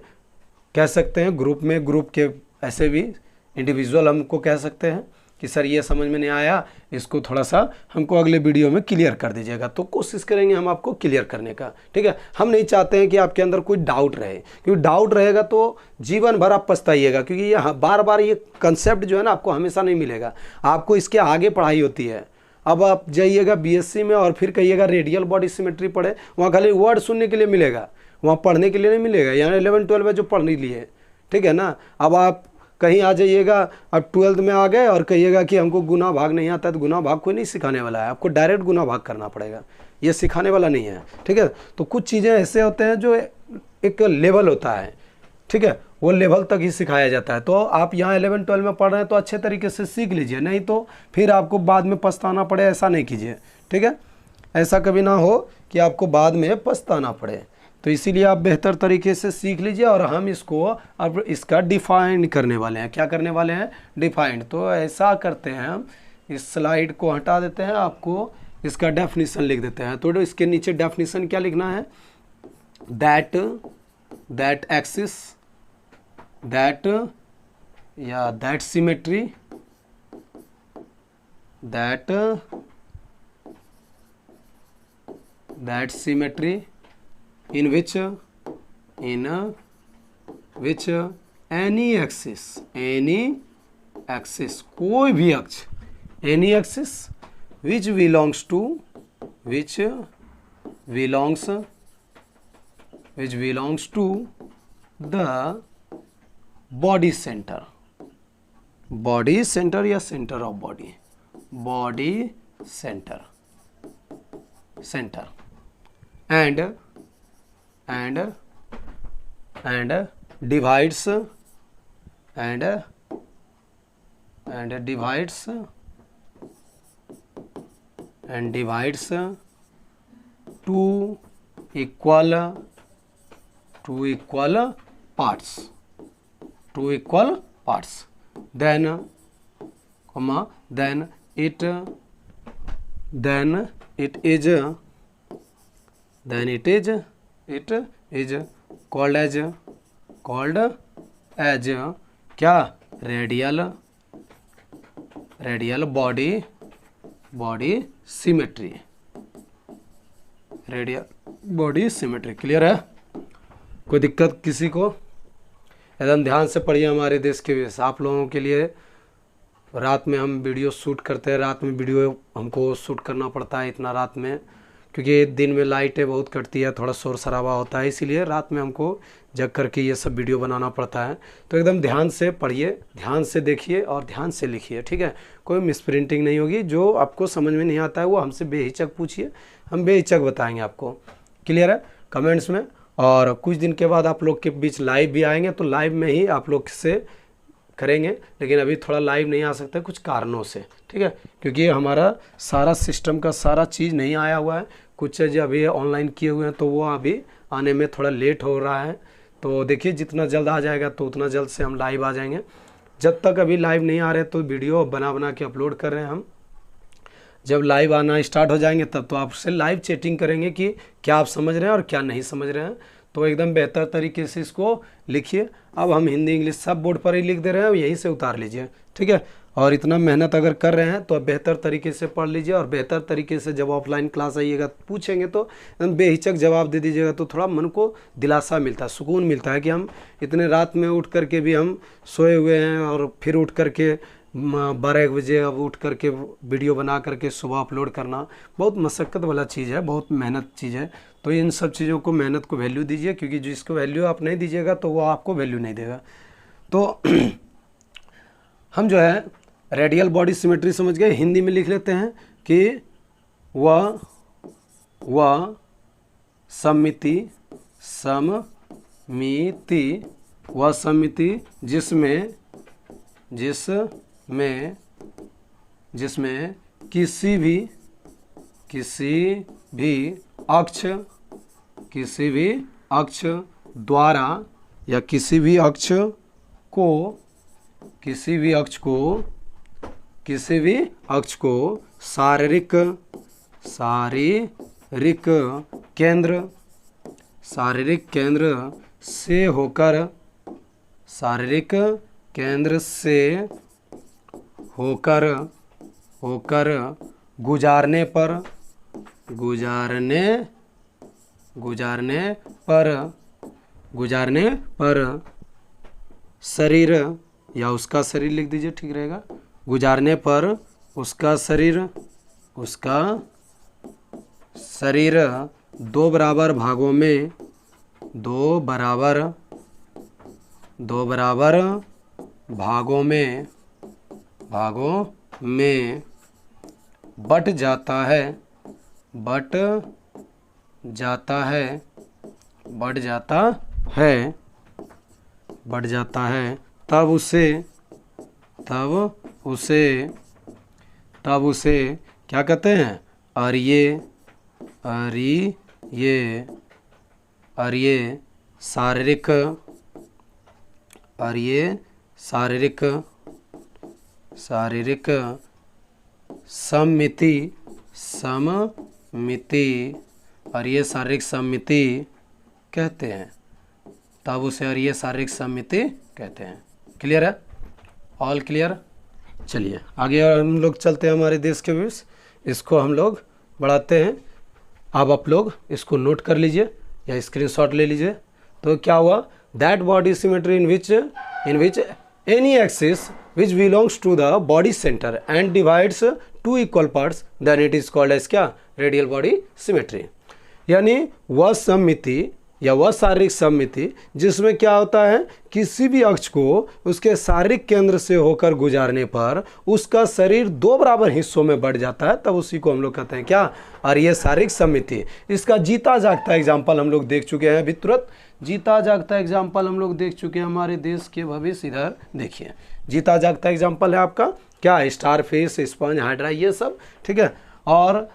[SPEAKER 1] कह सकते हैं, ग्रुप के ऐसे भी इंडिविजुअल हमको कह सकते हैं कि सर ये समझ में नहीं आया, इसको थोड़ा सा हमको अगले वीडियो में क्लियर कर दीजिएगा। तो कोशिश करेंगे हम आपको क्लियर करने का, ठीक है। हम नहीं चाहते हैं कि आपके अंदर कोई डाउट रहे, क्योंकि डाउट रहेगा तो जीवन भर आप पछताइएगा, क्योंकि ये बार बार ये कंसेप्ट जो है ना आपको हमेशा नहीं मिलेगा। आपको इसके आगे पढ़ाई होती है। अब आप जाइएगा बीएससी में और फिर कहिएगा रेडियल बॉडी सिमेट्री पढ़े, वहाँ खाली वर्ड सुनने के लिए मिलेगा, वहाँ पढ़ने के लिए नहीं मिलेगा। यहाँ 11-12 में जो पढ़ने लिए, ठीक है ना। अब आप कहीं आ जाइएगा, अब 12th में आ गए और कहिएगा कि हमको गुना भाग नहीं आता है, तो गुना भाग कोई नहीं सिखाने वाला है, आपको डायरेक्ट गुना भाग करना पड़ेगा, ये सिखाने वाला नहीं है, ठीक है। तो कुछ चीज़ें ऐसे होते हैं जो एक लेवल होता है, ठीक है, वो लेवल तक ही सिखाया जाता है। तो आप यहाँ 11-12 में पढ़ रहे हैं तो अच्छे तरीके से सीख लीजिए, नहीं तो फिर आपको बाद में पछताना पड़े, ऐसा नहीं कीजिए, ठीक है। ऐसा कभी ना हो कि आपको बाद में पछताना पड़े। तो इसीलिए आप बेहतर तरीके से सीख लीजिए। और हम इसको अब इसका डिफाइन करने वाले हैं। क्या करने वाले हैं? डिफाइंड। तो ऐसा करते हैं, हम इस स्लाइड को हटा देते हैं, आपको इसका डेफिनेशन लिख देते हैं। तो इसके नीचे डेफिनेशन क्या लिखना है? That axis that symmetry in which any axis कोई भी अक्ष, any axis which belongs to the body center या center of body center and divides two equal parts, then it is called as क्या? Radial body symmetry. Radial body symmetry clear है? कोई दिक्कत किसी को? एकदम ध्यान से पढ़िए। हमारे देश के विषय आप लोगों के लिए रात में हम वीडियो शूट करते हैं, रात में वीडियो हमको शूट करना पड़ता है इतना रात में, क्योंकि दिन में लाइटें बहुत कटती है, थोड़ा शोर शराबा होता है, इसीलिए रात में हमको जग करके ये सब वीडियो बनाना पड़ता है। तो एकदम ध्यान से पढ़िए, ध्यान से देखिए और ध्यान से लिखिए, ठीक है। कोई मिसप्रिंटिंग नहीं होगी। जो आपको समझ में नहीं आता है वो हमसे बेहिचक पूछिए, हम बेहिचक बताएंगे आपको। क्लियर है? कमेंट्स में। और कुछ दिन के बाद आप लोग के बीच लाइव भी आएंगे, तो लाइव में ही आप लोग से करेंगे, लेकिन अभी थोड़ा लाइव नहीं आ सकता कुछ कारणों से, ठीक है, क्योंकि हमारा सारा सिस्टम का सारा चीज़ नहीं आया हुआ है। कुछ चीज़ अभी ऑनलाइन किए हुए हैं तो वो अभी आने में थोड़ा लेट हो रहा है। तो देखिए जितना जल्द आ जाएगा तो उतना जल्द से हम लाइव आ जाएंगे। जब तक अभी लाइव नहीं आ रहे तो वीडियो बना के अपलोड कर रहे हैं हम। जब लाइव आना स्टार्ट हो जाएंगे तब तो आपसे लाइव चैटिंग करेंगे कि क्या आप समझ रहे हैं और क्या नहीं समझ रहे हैं। तो एकदम बेहतर तरीके से इसको लिखिए। अब हम हिंदी इंग्लिश सब बोर्ड पर ही लिख दे रहे हैं, यहीं से उतार लीजिए, ठीक है। और इतना मेहनत अगर कर रहे हैं तो बेहतर तरीके से पढ़ लीजिए। और बेहतर तरीके से जब ऑफलाइन क्लास आइएगा पूछेंगे तो बेहिचक जवाब दे दीजिएगा, तो थोड़ा मन को दिलासा मिलता है, सुकून मिलता है कि हम इतने रात में उठ करके भी हम सोए हुए हैं और फिर उठ करके 12 बजे अब उठ करके वीडियो बना करके सुबह अपलोड करना बहुत मशक्क़त वाला चीज़ है, बहुत मेहनत चीज़ है। तो इन सब चीज़ों को, मेहनत को वैल्यू दीजिए, क्योंकि जिसको वैल्यू आप नहीं दीजिएगा तो वो आपको वैल्यू नहीं देगा। तो हम जो है रेडियल बॉडी सिमेट्री समझ गए। हिंदी में लिख लेते हैं कि वह समिति, वह समिति जिसमें किसी भी अक्ष द्वारा या किसी भी अक्ष को शारीरिक केंद्र से होकर गुजारने पर शरीर, या उसका शरीर लिख दीजिए, ठीक रहेगा। गुजारने पर उसका शरीर दो बराबर भागों में बट जाता है, तब उसे क्या कहते हैं? शारीरिक सम्मिति, और ये शारीरिक सम्मिति कहते हैं, तब उसे और ये शारीरिक सम्मिति कहते हैं। क्लियर है? All clear? चलिए आगे हम लोग चलते हैं हमारे देश के विषय, इसको हम लोग बढ़ाते हैं। अब आप लोग इसको नोट कर लीजिए या स्क्रीनशॉट ले लीजिए। तो क्या हुआ? That body symmetry in which any axis which belongs to the body center and divides two equal parts, then it is called as क्या? Radial body symmetry. यानी वह सम्मिति या वह शारीरिक सम्मिति जिसमें क्या होता है, किसी भी अक्ष को उसके शारीरिक केंद्र से होकर गुजारने पर उसका शरीर दो बराबर हिस्सों में बढ़ जाता है, तब उसी को हम लोग कहते हैं क्या? और ये शारीरिक सम्मिति। इसका जीता जागता एग्जाम्पल हम लोग देख चुके हैं अभी तुरंत। जीता जागता एग्जाम्पल हम लोग देख चुके हैं हमारे देश के भविष्य। इधर देखिए, जीता जागता एग्जाम्पल है आपका क्या? स्टार फिश, स्पंज, हाइड्रा, ये सब, ठीक है। और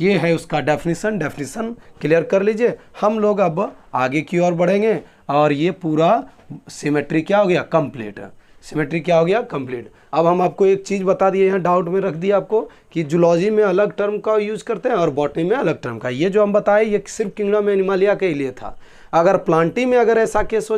[SPEAKER 1] ये है उसका डेफिनेशन क्लियर कर लीजिए। हम लोग अब आगे की ओर बढ़ेंगे और ये पूरा सिमेट्री क्या हो गया? कंप्लीट। सिमेट्री क्या हो गया? कंप्लीट। अब हम आपको एक चीज़ बता दिए हैं, डाउट में रख दिया आपको कि जूलॉजी में अलग टर्म का यूज़ करते हैं और बॉटनी में अलग टर्म का। ये जो हम बताए ये सिर्फ किंगडम एनिमालिया के लिए था। अगर प्लांटी में अगर ऐसा केस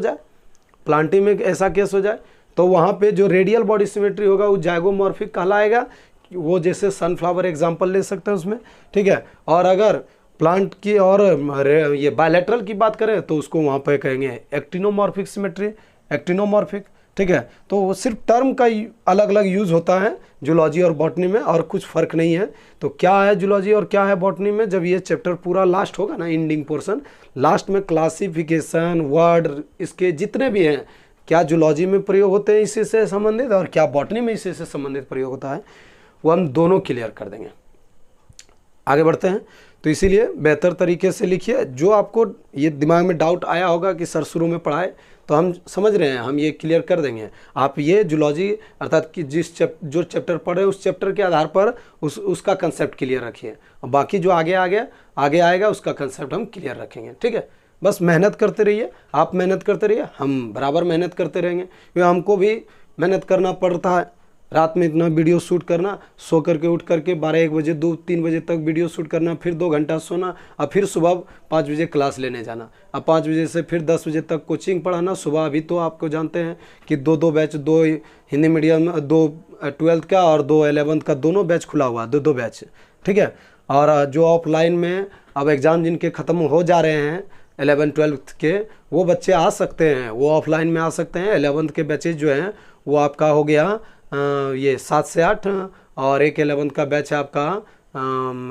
[SPEAKER 1] हो जाए, तो वहाँ पे जो रेडियल बॉडी सिमेट्री होगा वो जाइगोमॉर्फिक कहलाएगा। वो जैसे सनफ्लावर एग्जांपल ले सकते हैं उसमें, ठीक है। और अगर प्लांट की और ये बायलैटरल की बात करें तो उसको वहाँ पे कहेंगे एक्टिनोमॉर्फिक सिमेट्री, एक्टिनोमॉर्फिक, ठीक है। तो वो सिर्फ टर्म का अलग अलग यूज़ होता है जूलॉजी और बॉटनी में, और कुछ फ़र्क नहीं है। तो क्या है जूलॉजी और क्या है बॉटनी में, जब ये चैप्टर पूरा लास्ट होगा ना, एंडिंग पोर्शन, लास्ट में क्लासिफिकेशन, वर्ड, इसके जितने भी हैं, क्या जूलॉजी में प्रयोग होते हैं इसी से संबंधित और क्या बॉटनी में इसी से संबंधित प्रयोग होता है, वो हम दोनों क्लियर कर देंगे। आगे बढ़ते हैं। तो इसीलिए बेहतर तरीके से लिखिए। जो आपको ये दिमाग में डाउट आया होगा कि सर शुरू में पढ़ाए, तो हम समझ रहे हैं, हम ये क्लियर कर देंगे। आप ये जूलॉजी अर्थात कि जो चैप्टर पढ़े उस चैप्टर के आधार पर उसका कंसेप्ट क्लियर रखिए, और बाकी जो आगे आएगा उसका कंसेप्ट हम क्लियर रखेंगे, ठीक है। बस मेहनत करते रहिए, आप मेहनत करते रहिए, हम बराबर मेहनत करते रहेंगे, क्योंकि हमको भी मेहनत करना पड़ता है। रात में इतना वीडियो शूट करना, सो करके उठ करके 12-1 बजे 2-3 बजे तक वीडियो शूट करना, फिर 2 घंटा सोना, और फिर सुबह 5 बजे क्लास लेने जाना, अब 5 बजे से फिर 10 बजे तक कोचिंग पढ़ाना सुबह। अभी तो आपको जानते हैं कि 2 बैच, 2 हिंदी मीडियम, 2 12th का और 2 11th का, दोनों बैच खुला हुआ, 2 बैच, ठीक है। और जो ऑफलाइन में अब एग्ज़ाम जिनके ख़त्म हो जा रहे हैं 11-12th के, वो बच्चे आ सकते हैं, वो ऑफलाइन में आ सकते हैं। 11th के बैचेज जो हैं वो आपका हो गया ये 7 से 8, और एक 11th का बैच है आपका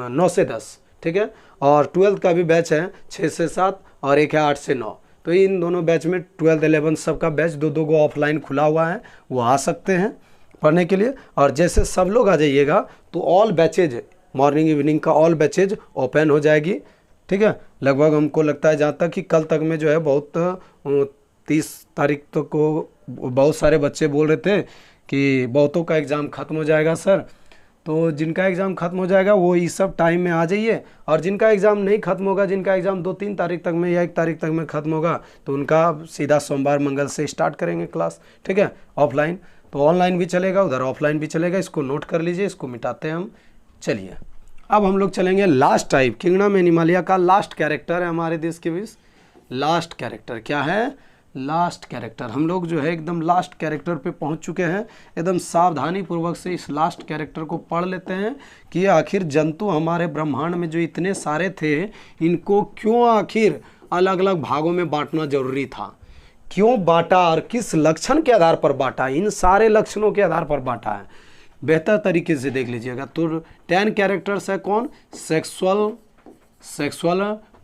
[SPEAKER 1] 9 से 10, ठीक है। और 12th का भी बैच है 6 से 7, और एक है 8 से 9। तो इन दोनों बैच में 12th 11th सबका बैच 2-2 को ऑफलाइन खुला हुआ है, वो आ सकते हैं पढ़ने के लिए। और जैसे सब लोग आ जाइएगा तो ऑल बैचेज, मॉर्निंग इवनिंग का ऑल बैचेज ओपन हो जाएगी, ठीक। ठीक है। लगभग हमको लगता है जहाँ तक कि कल तक में जो है बहुत 30 तारीख तक को बहुत सारे बच्चे बोल रहे थे कि बहुतों का एग्ज़ाम ख़त्म हो जाएगा सर। तो जिनका एग्ज़ाम ख़त्म हो जाएगा वो इस सब टाइम में आ जाइए, और जिनका एग्ज़ाम नहीं ख़त्म होगा, जिनका एग्ज़ाम 2-3 तारीख तक में या 1 तारीख तक में ख़त्म होगा, तो उनका सीधा सोमवार मंगल से स्टार्ट करेंगे क्लास, ठीक है, ऑफलाइन। तो ऑनलाइन भी चलेगा, उधर ऑफलाइन भी चलेगा, इसको नोट कर लीजिए, इसको मिटाते हैं हम। चलिए अब हम लोग चलेंगे लास्ट टाइप, किंगडम एनिमालिया का लास्ट कैरेक्टर है हमारे देश के बीच। लास्ट कैरेक्टर क्या है? Last character. हम लोग जो है एकदम लास्ट कैरेक्टर पे पहुंच चुके हैं। एकदम सावधानी पूर्वक से इस लास्ट कैरेक्टर को पढ़ लेते हैं कि आखिर जंतु हमारे ब्रह्मांड में जो इतने सारे थे, इनको क्यों आखिर अलग अलग भागों में बांटना जरूरी था, क्यों बांटा और किस लक्षण के आधार पर बांटा, इन सारे लक्षणों के आधार पर बांटा है, बेहतर तरीके से देख लीजिएगा। तो 10 कैरेक्टर्स है कौन? Sexual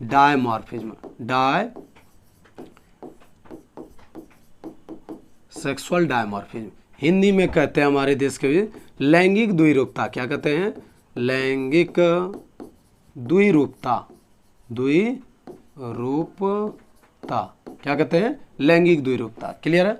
[SPEAKER 1] dimorphism, sexual dimorphism Hindi में कहते हैं हमारे देश के भी लैंगिक द्विरूपता। क्या कहते हैं? लैंगिक द्विरूपता, द्विरूपता क्या कहते हैं? लैंगिक द्विरूपता। क्लियर है?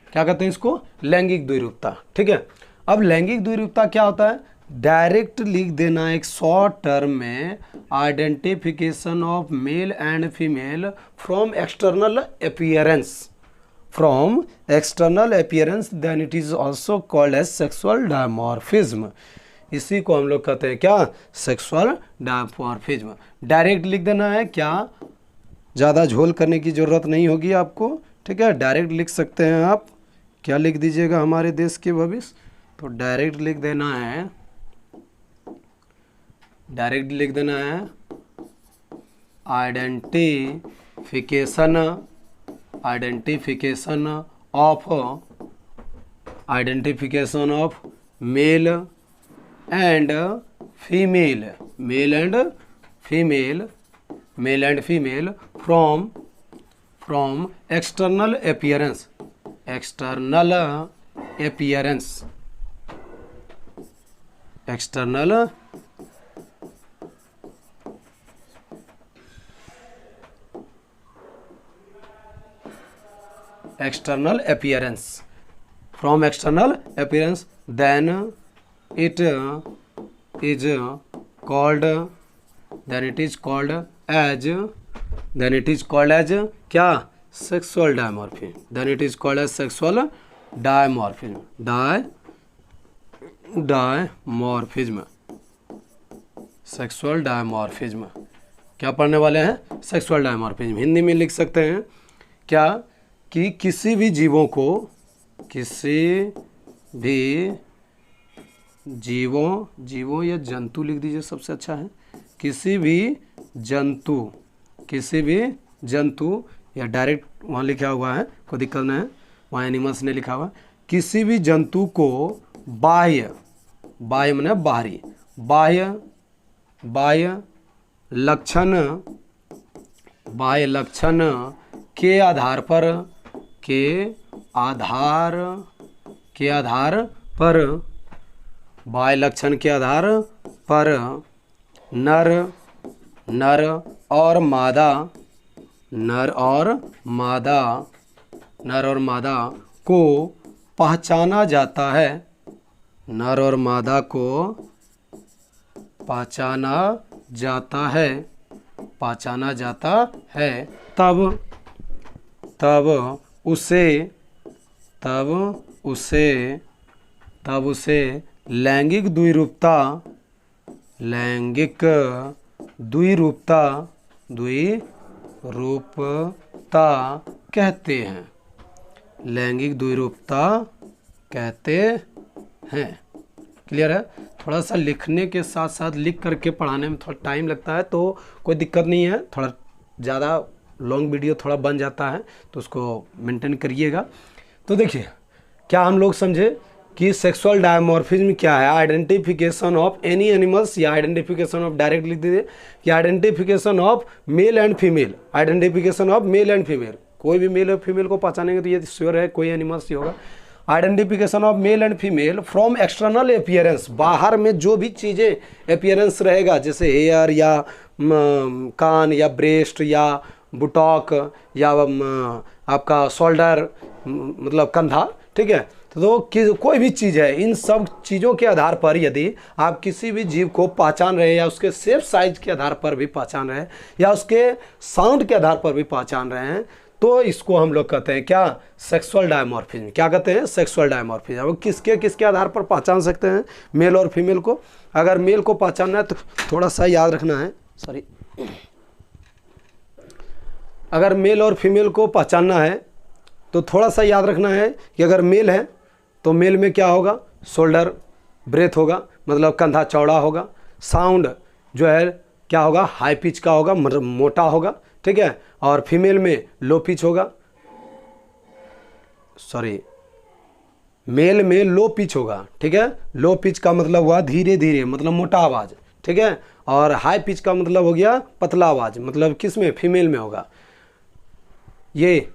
[SPEAKER 1] क्या कहते हैं इसको? लैंगिक द्विरूपता, ठीक है। अब लैंगिक द्विरूपता क्या होता है? डायरेक्ट लिख देना एक शॉर्ट टर्म में identification of male and female from external appearance, from external appearance, then it is also called as sexual dimorphism। इसी को हम लोग कहते हैं क्या? Sexual dimorphism. डायरेक्ट लिख देना है, क्या ज़्यादा झोल करने की ज़रूरत नहीं होगी आपको, ठीक है। डायरेक्ट लिख सकते हैं आप। क्या लिख दीजिएगा हमारे देश के भविष्य? तो डायरेक्ट लिख देना है, डायरेक्ट लिख देना है identification of male and female from external appearance, external appearance, from external appearance, then it is called as क्या? sexual dimorphism, then it is called as sexual dimorphism, sexual dimorphism। क्या पढ़ने वाले हैं? sexual dimorphism। हिंदी में लिख सकते हैं क्या? कि किसी भी जीवों या जंतु लिख दीजिए, सबसे अच्छा है। किसी भी जंतु या डायरेक्ट वहाँ लिखा हुआ है, कोई दिक्कत नहीं है, वहाँ एनिमल्स ने लिखा हुआ है। किसी भी जंतु को बाह्य माने बाहरी, बाह्य लक्षण के आधार पर बाह्य लक्षण के आधार पर नर और मादा को पहचाना जाता है, नर और मादा को पहचाना जाता है, तब उसे लैंगिक द्विरूपता कहते हैं। लैंगिक द्विरूपता कहते हैं। क्लियर है? थोड़ा सा लिखने के साथ साथ लिख करके पढ़ाने में थोड़ा टाइम लगता है, तो कोई दिक्कत नहीं है। थोड़ा ज़्यादा लॉन्ग वीडियो थोड़ा बन जाता है, तो उसको मेंटेन करिएगा। तो देखिए क्या हम लोग समझे कि सेक्सुअल डायमॉर्फिज्म क्या है? आइडेंटिफिकेशन ऑफ एनी एनिमल्स, या आइडेंटिफिकेशन ऑफ, डायरेक्ट लिख दीजिए कि identification of male and female, कोई भी मेल और फीमेल को पहचानेंगे तो ये श्योर है कोई एनिमल्स ही होगा। Identification of male and female from external appearance, बाहर में जो भी चीज़ें अपियरेंस रहेगा, जैसे हेयर या कान या ब्रेस्ट या बुटॉक या आपका शोल्डर मतलब कंधा, ठीक है, तो कोई भी चीज़ है, इन सब चीज़ों के आधार पर यदि आप किसी भी जीव को पहचान रहे हैं या उसके शेप साइज के आधार पर भी पहचान रहे हैं या उसके साउंड के आधार पर भी पहचान रहे हैं, तो इसको हम लोग कहते हैं क्या, सेक्सुअल डायमॉर्फिज्म। क्या कहते हैं, सेक्सुअल डायमॉर्फिज्म। अब किसके किसके आधार पर पहचान सकते हैं मेल और फीमेल को? अगर मेल को पहचानना है तो थोड़ा सा याद रखना है, सॉरी, अगर मेल और फीमेल को पहचानना है तो थोड़ा सा याद रखना है कि अगर मेल है तो मेल में क्या होगा, शोल्डर ब्रेथ होगा, मतलब कंधा चौड़ा होगा। साउंड जो है क्या होगा, हाई पिच का होगा, मतलब मोटा होगा, ठीक है। और फीमेल में लो पिच होगा, सॉरी, मेल में लो पिच होगा, ठीक है। लो पिच का मतलब हुआ धीरे धीरे, मतलब मोटा आवाज़, ठीक है। और हाई पिच का मतलब हो गया पतला आवाज़, मतलब किस में, फीमेल में होगा। ये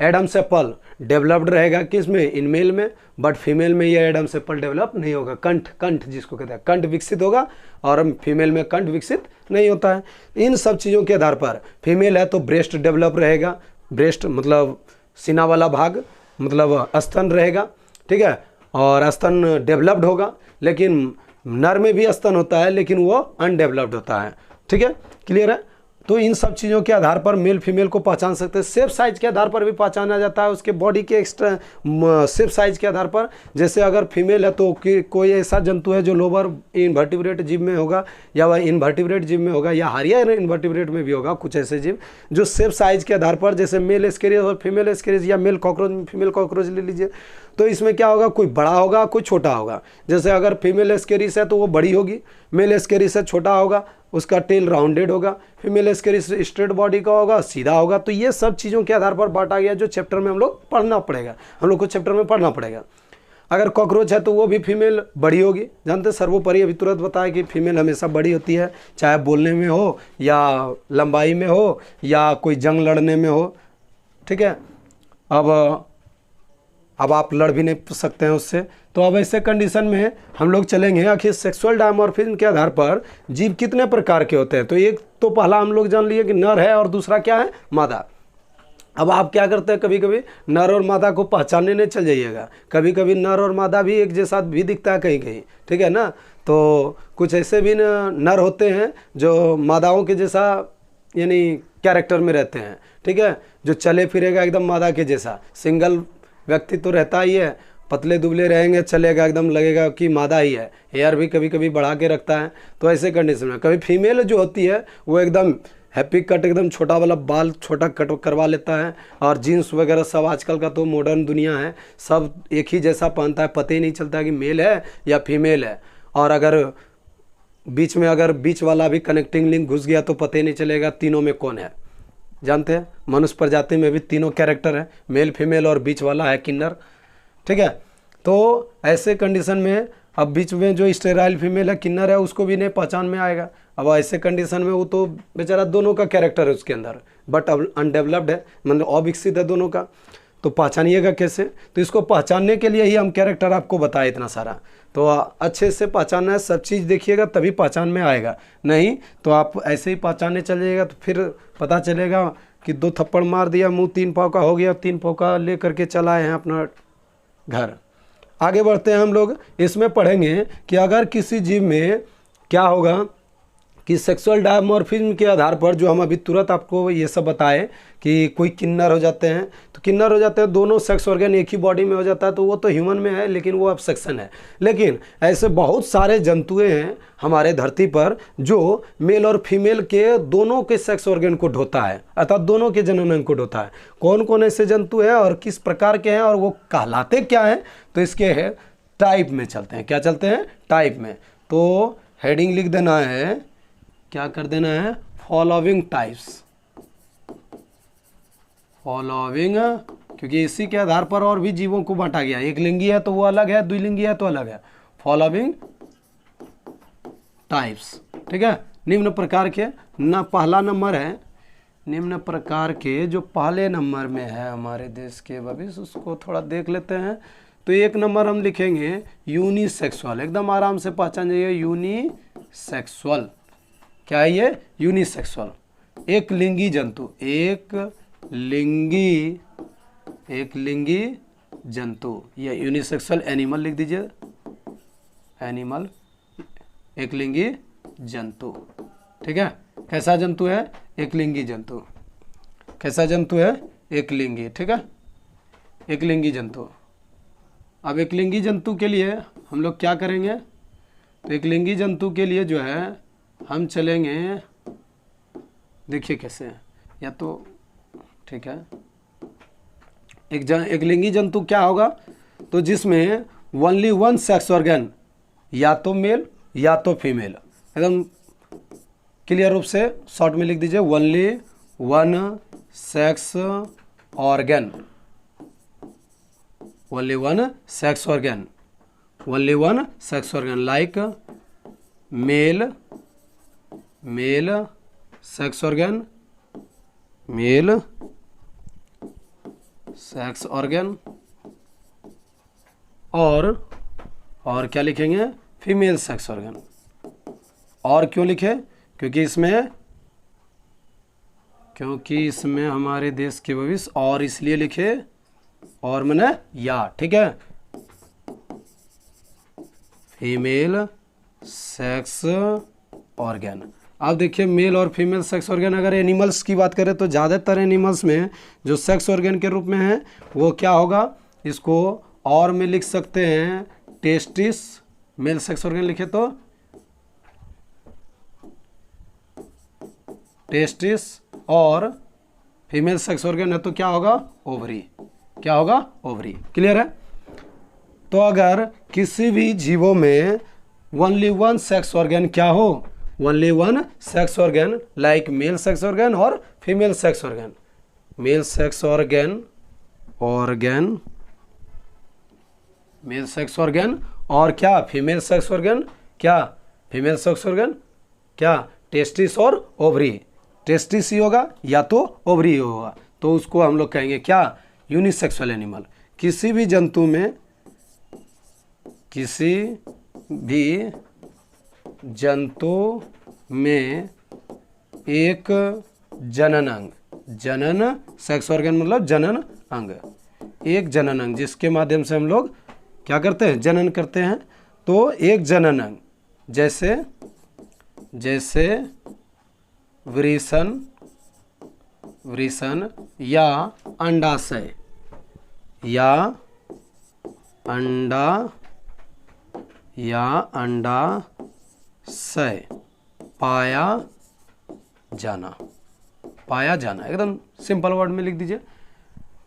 [SPEAKER 1] एडम्स एप्पल डेवलप्ड रहेगा किस में, इन मेल में, बट फीमेल में ये एडम्स एप्पल डेवलप नहीं होगा। कंठ, कंठ जिसको कहते हैं, कंठ विकसित होगा और फीमेल में कंठ विकसित नहीं होता है। इन सब चीज़ों के आधार पर फीमेल है तो ब्रेस्ट डेवलप रहेगा, ब्रेस्ट मतलब सीना वाला भाग, मतलब स्तन रहेगा, ठीक है, और स्तन डेवलप्ड होगा। लेकिन नर में भी स्तन होता है लेकिन वो अनडेवलप्ड होता है, ठीक है, क्लियर है। तो इन सब चीज़ों के आधार पर मेल फीमेल को पहचान सकते हैं। शेप साइज के आधार पर भी पहचाना जाता है, उसके बॉडी के एक्स्ट्रा शेप साइज के आधार पर। जैसे अगर फीमेल है तो कोई ऐसा जंतु है जो लोअर इनवर्टिब्रेट जीव में होगा या वह इनवर्टिब्रेट जीव में होगा या हायर इनवर्टिब्रेट में भी होगा, कुछ ऐसे जीव जो शेप साइज के आधार पर, जैसे मेल एस्केरियस और फीमेल एस्केरियस या मेल कॉकरोच फीमेल कॉकरोच ले लीजिए, तो इसमें क्या होगा, कोई बड़ा होगा कोई छोटा होगा। जैसे अगर फीमेल एस्केरिस है तो वो बड़ी होगी, मेल एस्केरिस है छोटा होगा, उसका टेल राउंडेड होगा, फीमेल एस्केरिस स्ट्रेट बॉडी का होगा, सीधा होगा। तो ये सब चीज़ों के आधार पर बांटा गया जो चैप्टर में हम लोग पढ़ना पड़ेगा, हम लोग को चैप्टर में पढ़ना पड़ेगा। अगर कॉकरोच है तो वो भी फीमेल बड़ी होगी, जानते सर्वोपरि अभी तुरंत बताया कि फीमेल हमेशा बड़ी होती है, चाहे बोलने में हो या लंबाई में हो या कोई जंग लड़ने में हो, ठीक है। अब आप लड़ भी नहीं सकते हैं उससे। तो अब ऐसे कंडीशन में हम लोग चलेंगे आखिर सेक्सुअल डायमॉर्फिज्म के आधार पर जीव कितने प्रकार के होते हैं। तो एक तो पहला हम लोग जान लिए कि नर है और दूसरा क्या है, मादा। अब आप क्या करते हैं, कभी कभी नर और मादा को पहचानने नहीं चल जाइएगा, कभी कभी नर और मादा भी एक जैसा भी दिखता है कहीं कहीं, ठीक है ना। तो कुछ ऐसे भी नर होते हैं जो मादाओं के जैसा यानी कैरेक्टर में रहते हैं, ठीक है, जो चले फिरेगा एकदम मादा के जैसा, सिंगल व्यक्ति तो रहता ही है, पतले दुबले रहेंगे, चलेगा एकदम लगेगा कि मादा ही है। हेयर भी कभी कभी बढ़ा के रखता है। तो ऐसे कंडीशन में कभी फीमेल जो होती है वो एकदम हैप्पी कट, एकदम छोटा वाला बाल छोटा कट करवा लेता है, और जीन्स वगैरह सब आजकल का तो मॉडर्न दुनिया है, सब एक ही जैसा पहनता है, पता ही नहीं चलता कि मेल है या फीमेल है। और अगर बीच में अगर बीच वाला भी कनेक्टिंग लिंक घुस गया तो पता ही नहीं चलेगा तीनों में कौन है। जानते हैं मनुष्य प्रजाति में भी तीनों कैरेक्टर है, मेल फीमेल और बीच वाला है किन्नर, ठीक है। तो ऐसे कंडीशन में अब बीच में जो स्टेराइल फीमेल है किन्नर है उसको भी नहीं पहचान में आएगा। अब ऐसे कंडीशन में वो तो बेचारा दोनों का कैरेक्टर है उसके अंदर, बट अब अनडेवलप्ड है, मतलब अविकसित है दोनों का, तो पहचानिएगा कैसे। तो इसको पहचानने के लिए ही हम कैरेक्टर आपको बताए इतना सारा, तो अच्छे से पहचानना है, सब चीज़ देखिएगा तभी पहचान में आएगा, नहीं तो आप ऐसे ही पहचानने चलिएगा तो फिर पता चलेगा कि 2 थप्पड़ मार दिया, मुंह 3 पाँव का हो गया, 3 पाँव का ले करके चलाए हैं अपना घर। आगे बढ़ते हैं हम लोग, इसमें पढ़ेंगे कि अगर किसी जीव में क्या होगा कि सेक्सुअल डायमॉर्फिज्म के आधार पर, जो हम अभी तुरंत आपको ये सब बताए कि कोई किन्नर हो जाते हैं, तो किन्नर हो जाते हैं, दोनों सेक्स ऑर्गन एक ही बॉडी में हो जाता है, तो वो तो ह्यूमन में है लेकिन वो एब्सेक्शन है। लेकिन ऐसे बहुत सारे जंतुएं हैं हमारे धरती पर जो मेल और फीमेल के दोनों के सेक्स ऑर्गन को ढोता है, अर्थात दोनों के जनन को ढोता है। कौन कौन ऐसे जंतु हैं और किस प्रकार के हैं और वो कहलाते क्या हैं, तो इसके है टाइप में चलते हैं। क्या चलते हैं, टाइप में। तो हेडिंग लिख देना है, क्या कर देना है, फॉलोइंग टाइप्स, फॉलोइंग, क्योंकि इसी के आधार पर और भी जीवों को बांटा गया। एक लिंगी है तो वो अलग है, द्विलिंगी है तो अलग है। फॉलोइंग टाइप्स, ठीक है, निम्न प्रकार के। ना पहला नंबर है निम्न प्रकार के जो पहले नंबर में है हमारे देश के भविष्य, उसको थोड़ा देख लेते हैं। तो एक नंबर हम लिखेंगे यूनिसेक्सुअल, एकदम आराम से पहचान जाइए, यूनिसेक्सुअल। क्या है ये? यूनिसेक्सुअल, एक लिंगी जंतु, एक लिंगी जंतु, ये यूनिसेक्सुअल एनिमल लिख दीजिए, एनिमल, एक लिंगी जंतु। ठीक है, कैसा जंतु है? एक लिंगी जंतु। कैसा जंतु है? एक लिंगी। ठीक है, एक लिंगी जंतु। अब एक लिंगी जंतु के लिए हम लोग क्या करेंगे? तो एक लिंगी जंतु के लिए जो है हम चलेंगे, देखिए कैसे, या तो ठीक है, एक लिंगी जंतु क्या होगा? तो जिसमें ओनली वन सेक्स ऑर्गन, या तो मेल या तो फीमेल, एकदम क्लियर रूप से शॉर्ट में लिख दीजिए, only one sex organ, only one sex organ, only one sex organ, like male sex organ, male sex organ, और क्या लिखेंगे? Female sex organ. और क्यों लिखे? क्योंकि इसमें हमारे देश के भविष्य, और इसलिए लिखे, और मैंने या, ठीक है, फीमेल सेक्स ऑर्गन। अब देखिए मेल और फीमेल सेक्स ऑर्गन, अगर एनिमल्स की बात करें तो ज़्यादातर एनिमल्स में जो सेक्स ऑर्गन के रूप में है वो क्या होगा? इसको और में लिख सकते हैं टेस्टिस, मेल सेक्स ऑर्गन लिखे तो टेस्टिस, और फीमेल सेक्स ऑर्गन है तो क्या होगा? ओवरी। क्या होगा? ओवरी। क्लियर है? तो अगर किसी भी जीवों में ओनली वन सेक्स ऑर्गन क्या हो? Only one sex organ, like male sex organ और female sex organ, male sex organ, male sex organ, और क्या? फीमेल सेक्स ऑर्गन, क्या? फीमेल सेक्स ऑर्गन, क्या? टेस्टिस और ओवरी। टेस्टिस ही होगा या तो ओवरी ही होगा, तो उसको हम लोग कहेंगे क्या? Unisexual animal. किसी भी जंतु में, किसी भी जंतु में एक जनन अंग, जनन सेक्स ऑर्गन मतलब जनन अंग, एक जनन अंग जिसके माध्यम से हम लोग क्या करते हैं? जनन करते हैं। तो एक जनन अंग, जैसे वृषण या अंडाशय, अंडाशय, पाया जाना, एकदम सिंपल वर्ड में लिख दीजिए।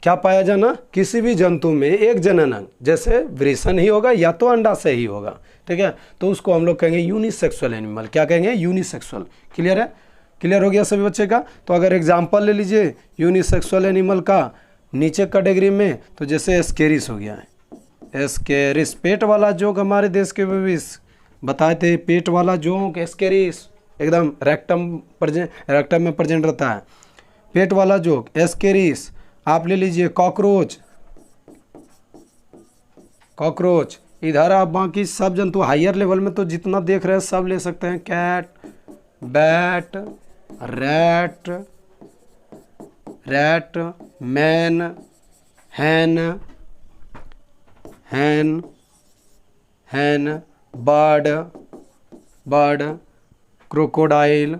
[SPEAKER 1] क्या पाया जाना? किसी भी जंतु में एक जनन अंग, जैसे वृषण ही होगा या तो अंडाशय ही होगा, ठीक है, तो उसको हम लोग कहेंगे यूनिसेक्सुअल एनिमल। क्या कहेंगे? यूनिसेक्सुअल। क्लियर है? क्लियर हो गया सभी बच्चे का? तो अगर एग्जाम्पल ले लीजिए यूनिसेक्सुअल एनिमल का नीचे कैटेगरी में, तो जैसे एस्केरिस हो गया है, एस्केरिस, पेट वाला जोक, हमारे देश के भविष्य बताए थे, पेट वाला जोक एस्केरिस, एकदम रेक्टम में प्रेजेंट रहता है, पेट वाला जोक एस्केरिस। आप ले लीजिए कॉकरोच। इधर आप बाकी सब जंतु हायर लेवल में तो जितना देख रहे हैं सब ले सकते हैं, कैट, बैट, रैट, मैन, हैन, बर्ड, क्रोकोडाइल,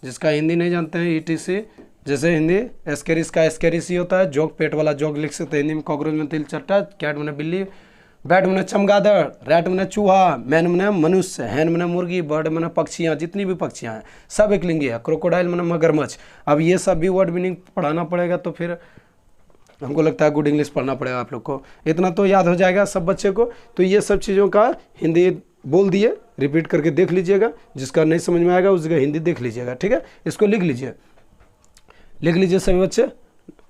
[SPEAKER 1] जिसका हिंदी नहीं जानते हैं ETC, जैसे हिंदी एस्केरिस का एस्केरिस ही होता है, जोक पेट वाला जोक लिख सकते हैं हिंदी में, कॉकरोच में तिल चट्टा, कैट में बिल्ली, बैट में चमगादड़, रैट में चूहा, मैन में मनुष्य, हैन में मुर्गी, बर्ड में पक्षियाँ, जितनी भी पक्षियाँ हैं सब एक लिंगी है, क्रोकोडाइल में मगरमच्छ। अब ये सब भी वर्ड मीनिंग पढ़ाना पड़ेगा, तो फिर हमको लगता है गुड इंग्लिश पढ़ना पड़ेगा आप लोग को, इतना तो याद हो जाएगा सब बच्चे को। तो ये सब चीज़ों का हिंदी बोल दिए, रिपीट करके देख लीजिएगा, जिसका नहीं समझ में आएगा उस जगह हिंदी देख लीजिएगा, ठीक है। इसको लिख लीजिए सभी बच्चे,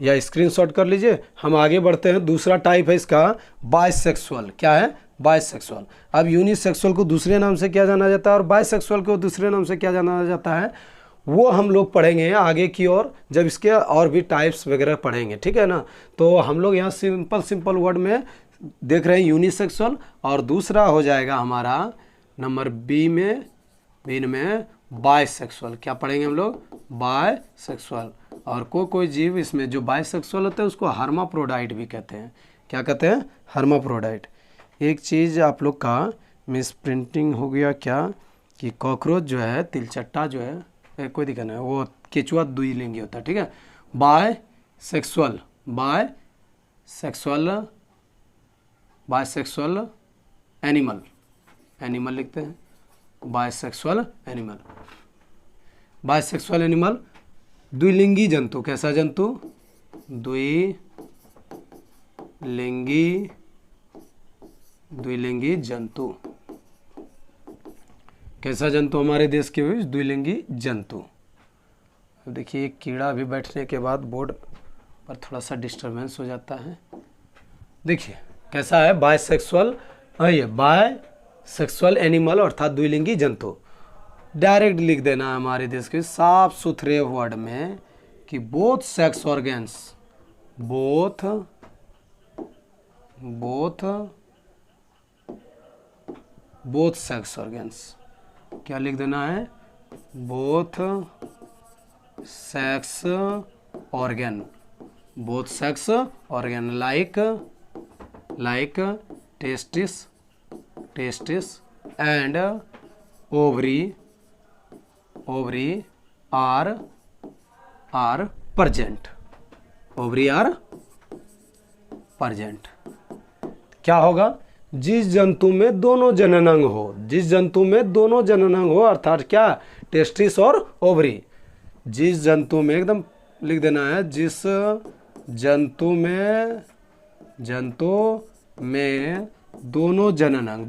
[SPEAKER 1] या स्क्रीनशॉट कर लीजिए। हम आगे बढ़ते हैं। दूसरा टाइप है इसका बाइसेक्सुअल। क्या है? बाइसेक्सुअल। अब यूनिसेक्सुअल को दूसरे नाम से क्या जाना जाता है और बाइसेक्सुअल को दूसरे नाम से क्या जाना जाता है? वो हम लोग पढ़ेंगे आगे की ओर, जब इसके और भी टाइप्स वगैरह पढ़ेंगे, ठीक है ना। तो हम लोग यहाँ सिंपल वर्ड में देख रहे हैं यूनिसेक्सुअल, और दूसरा हो जाएगा हमारा नंबर बी में बायसेक्सुअल। क्या पढ़ेंगे हम लोग? बायसेक्सुअल। और कोई जीव इसमें जो बायसेक्सुअल होते हैं उसको हर्माफ्रोडाइट भी कहते हैं। क्या कहते हैं? हर्माफ्रोडाइट। एक चीज़ आप लोग का मिस प्रिंटिंग हो गया क्या, कि कॉकरोच जो है, तिलचट्टा जो है, कोई दिक्कत नहीं, वो केचुआ द्विलिंगी होता है, ठीक है। बायसेक्सुअल एनिमल लिखते हैं, बायसेक्सुअल एनिमल। द्विलिंगी जंतु, कैसा जंतु? द्विलिंगी जंतु। कैसा जंतु हमारे देश के बीच? द्विलिंगी जंतु। अब देखिए कीड़ा भी बैठने के बाद बोर्ड पर थोड़ा सा डिस्टरबेंस हो जाता है। देखिए कैसा है? बायसेक्सुअल, ये बायसेक्सुअल एनिमल अर्थात द्विलिंगी जंतु। डायरेक्ट लिख देना हमारे देश के साफ सुथरे वर्ड में कि बोथ सेक्स ऑर्गेन्स, क्या लिख देना है? Both sex organ, like testis and ovary are present। क्या होगा? जिस जंतु में दोनों जननांग हो, अर्थात क्या? टेस्टिस और ओवरी। जिस जंतु में, एकदम लिख देना है, जिस जंतु में दोनों जनन अंग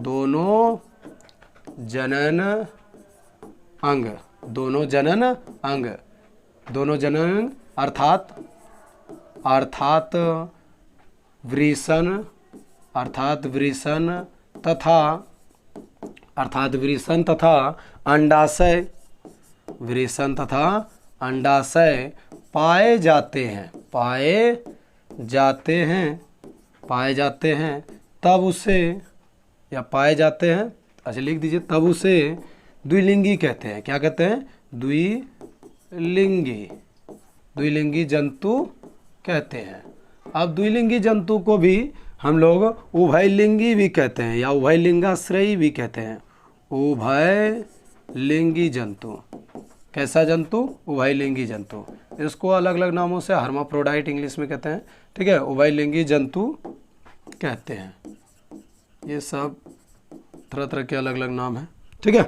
[SPEAKER 1] अर्थात वृषण तथा अंडाशय पाए जाते हैं, तब उसे, या पाए जाते हैं, अच्छा लिख दीजिए, तब उसे द्विलिंगी कहते हैं। क्या कहते हैं? द्विलिंगी जंतु कहते हैं। अब द्विलिंगी जंतु को भी हम लोग उभयलिंगी भी कहते हैं, या उभयलिंगाश्रयी भी कहते हैं। उभयलिंगी जंतु, कैसा जंतु? उभयलिंगी जंतु। इसको अलग अलग नामों से हर्माफ्रोडाइट इंग्लिश में कहते हैं, ठीक है, उभयलिंगी जंतु कहते हैं। ये सब तरह तरह के अलग अलग नाम हैं, ठीक है।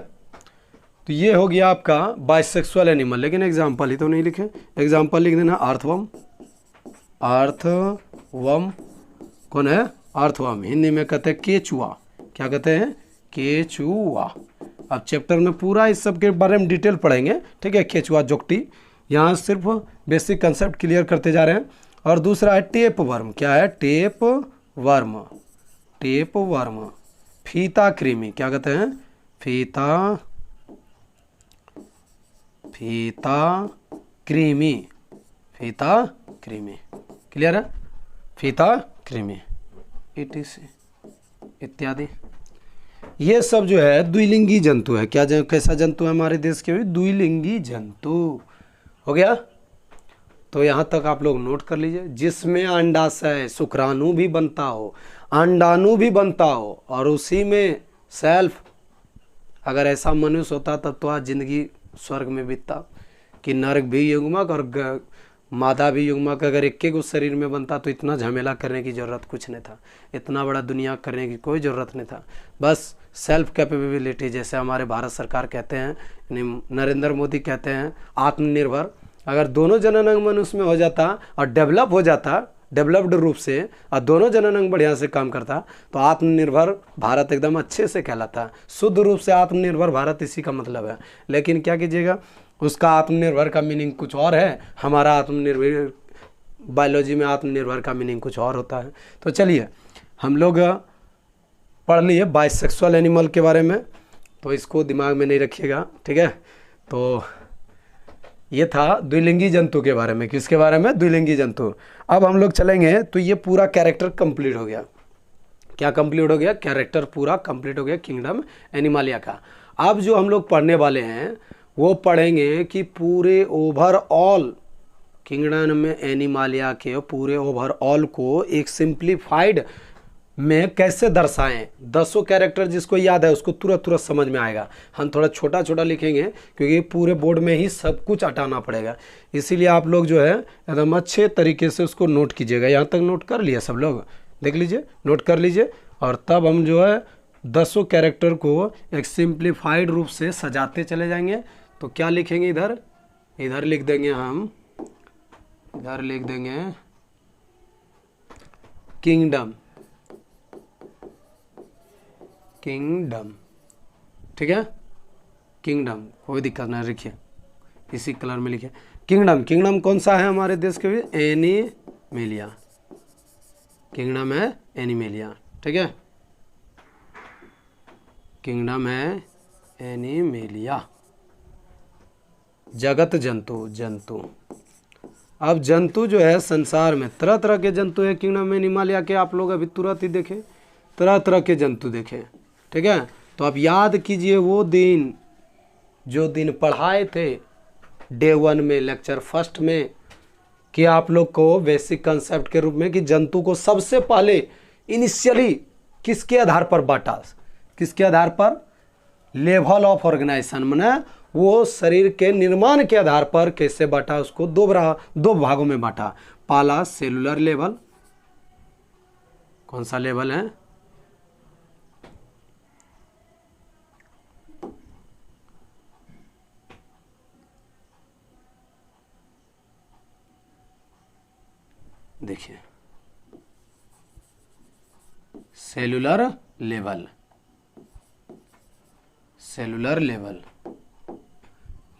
[SPEAKER 1] तो ये हो गया आपका बायसेक्सुअल एनिमल। लेकिन एग्जाम्पल ही तो नहीं लिखे, एग्जाम्पल लिख देना अर्थवर्म। कौन है? अर्थवर्म। हिंदी में कहते हैं केचुआ। क्या कहते हैं? केचुआ। अब चैप्टर में पूरा इस सब के बारे में डिटेल पढ़ेंगे, ठीक है। केचुआ जोकटी, यहाँ सिर्फ बेसिक कंसेप्ट क्लियर करते जा रहे हैं। और दूसरा है टेप वर्म। क्या है? Tape worm. फीता कृमि। क्या कहते हैं? फीता कृमि। क्लियर है? फीता कृमि इत्यादि। ये सब जो है द्विलिंगी जंतु है। क्या कैसा जंतु है हमारे देश के? द्विलिंगी जंतु। हो गया? तो यहाँ तक आप लोग नोट कर लीजिए। जिसमें अंडाशय, शुक्राणु भी बनता हो, अंडाणु भी बनता हो, और उसी में सेल्फ, अगर ऐसा मनुष्य होता तब तो आज जिंदगी स्वर्ग में बीतता, कि नरक भी युग्मक और मादा भी युग्मक अगर एक को शरीर में बनता तो इतना झमेला करने की ज़रूरत कुछ नहीं था, इतना बड़ा दुनिया करने की कोई ज़रूरत नहीं था। बस सेल्फ कैपेबिलिटी, जैसे हमारे भारत सरकार कहते हैं, नरेंद्र मोदी कहते हैं आत्मनिर्भर, अगर दोनों जननांग मनुष्य में हो जाता और डेवलप हो जाता, डेवलप्ड रूप से, और दोनों जननांग बढ़िया से काम करता, तो आत्मनिर्भर भारत एकदम अच्छे से कहलाता। शुद्ध रूप से आत्मनिर्भर भारत इसी का मतलब है। लेकिन क्या कीजिएगा, उसका आत्मनिर्भर का मीनिंग कुछ और है, हमारा आत्मनिर्भर, बायोलॉजी में आत्मनिर्भर का मीनिंग कुछ और होता है। तो चलिए हम लोग पढ़ लिए बाइसेक्सुअल एनिमल के बारे में, तो इसको दिमाग में नहीं रखिएगा, ठीक है। तो ये था द्विलिंगी जंतु के बारे में। किसके बारे में? द्विलिंगी जंतु। अब हम लोग चलेंगे तो ये पूरा कैरेक्टर कंप्लीट हो गया। क्या कंप्लीट हो गया? कैरेक्टर पूरा कंप्लीट हो गया किंगडम एनिमालिया का। अब जो हम लोग पढ़ने वाले हैं वो पढ़ेंगे कि पूरे ओवरऑल किंगडम एनिमालिया के पूरे ओवरऑल को एक सिंप्लीफाइड में कैसे दर्शाएं। 10 कैरेक्टर जिसको याद है उसको तुरंत तुरंत समझ में आएगा। हम थोड़ा छोटा छोटा लिखेंगे क्योंकि पूरे बोर्ड में ही सब कुछ हटाना पड़ेगा, इसीलिए आप लोग जो है एकदम अच्छे तरीके से उसको नोट कीजिएगा। यहाँ तक नोट कर लिया सब लोग? देख लीजिए, नोट कर लीजिए। और तब हम जो है 10 कैरेक्टर को एक सिंप्लीफाइड रूप से सजाते चले जाएंगे। तो क्या लिखेंगे इधर? इधर लिख देंगे हम, इधर लिख देंगे किंगडम, किंगडम, ठीक है, किंगडम, कोई दिक्कत नहीं, लिखिए इसी कलर में लिखिए किंगडम। किंगडम कौन सा है हमारे देश के भी? एनिमेलिया, किंगडम है एनिमेलिया, ठीक है, किंगडम है एनिमेलिया। जगत जंतु, जंतु। अब जंतु जो है संसार में तरह तरह के जंतु है किंगडम एनिमालिया के। आप लोग अभी तुरंत ही देखें, तरह तरह के जंतु देखें, ठीक है। तो आप याद कीजिए वो दिन जो दिन पढ़ाए थे डे 1 में लेक्चर फर्स्ट में, कि आप लोग को बेसिक कंसेप्ट के रूप में कि जंतु को सबसे पहले इनिशियली किसके आधार पर बांटा? किसके आधार पर? लेवल ऑफ ऑर्गेनाइजेशन, माने वो शरीर के निर्माण के आधार पर कैसे बांटा? उसको दो भागों में बांटा। पहला सेलुलर लेवल, कौन सा लेवल है? देखिए cellular level, cellular level,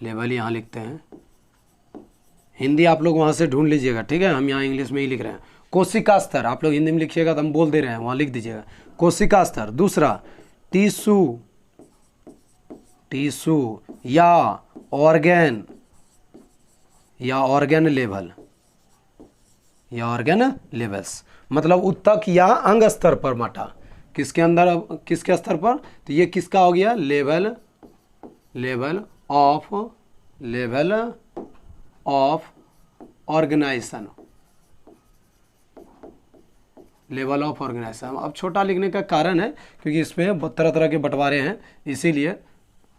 [SPEAKER 1] level यहाँ लिखते हैं। हिंदी आप लोग वहाँ से ढूंढ लीजिएगा, ठीक है, हम यहाँ इंग्लिश में ही लिख रहे हैं। कोशिका स्तर, आप लोग हिंदी में लिखिएगा तो हम बोल दे रहे हैं, वहाँ लिख दीजिएगा कोशिका स्तर। दूसरा टिश्यू, टिश्यू या ऑर्गेन, या ऑर्गेन लेवल, या ऑर्गेन लेवल्स, मतलब उत्तक या अंग स्तर पर बांटा। किसके अंदर, किसके स्तर पर? तो ये किसका हो गया? Level, level of, level of organisation, level of organisation. अब छोटा लिखने का कारण है क्योंकि इसमें तरह तरह के बंटवारे हैं, इसीलिए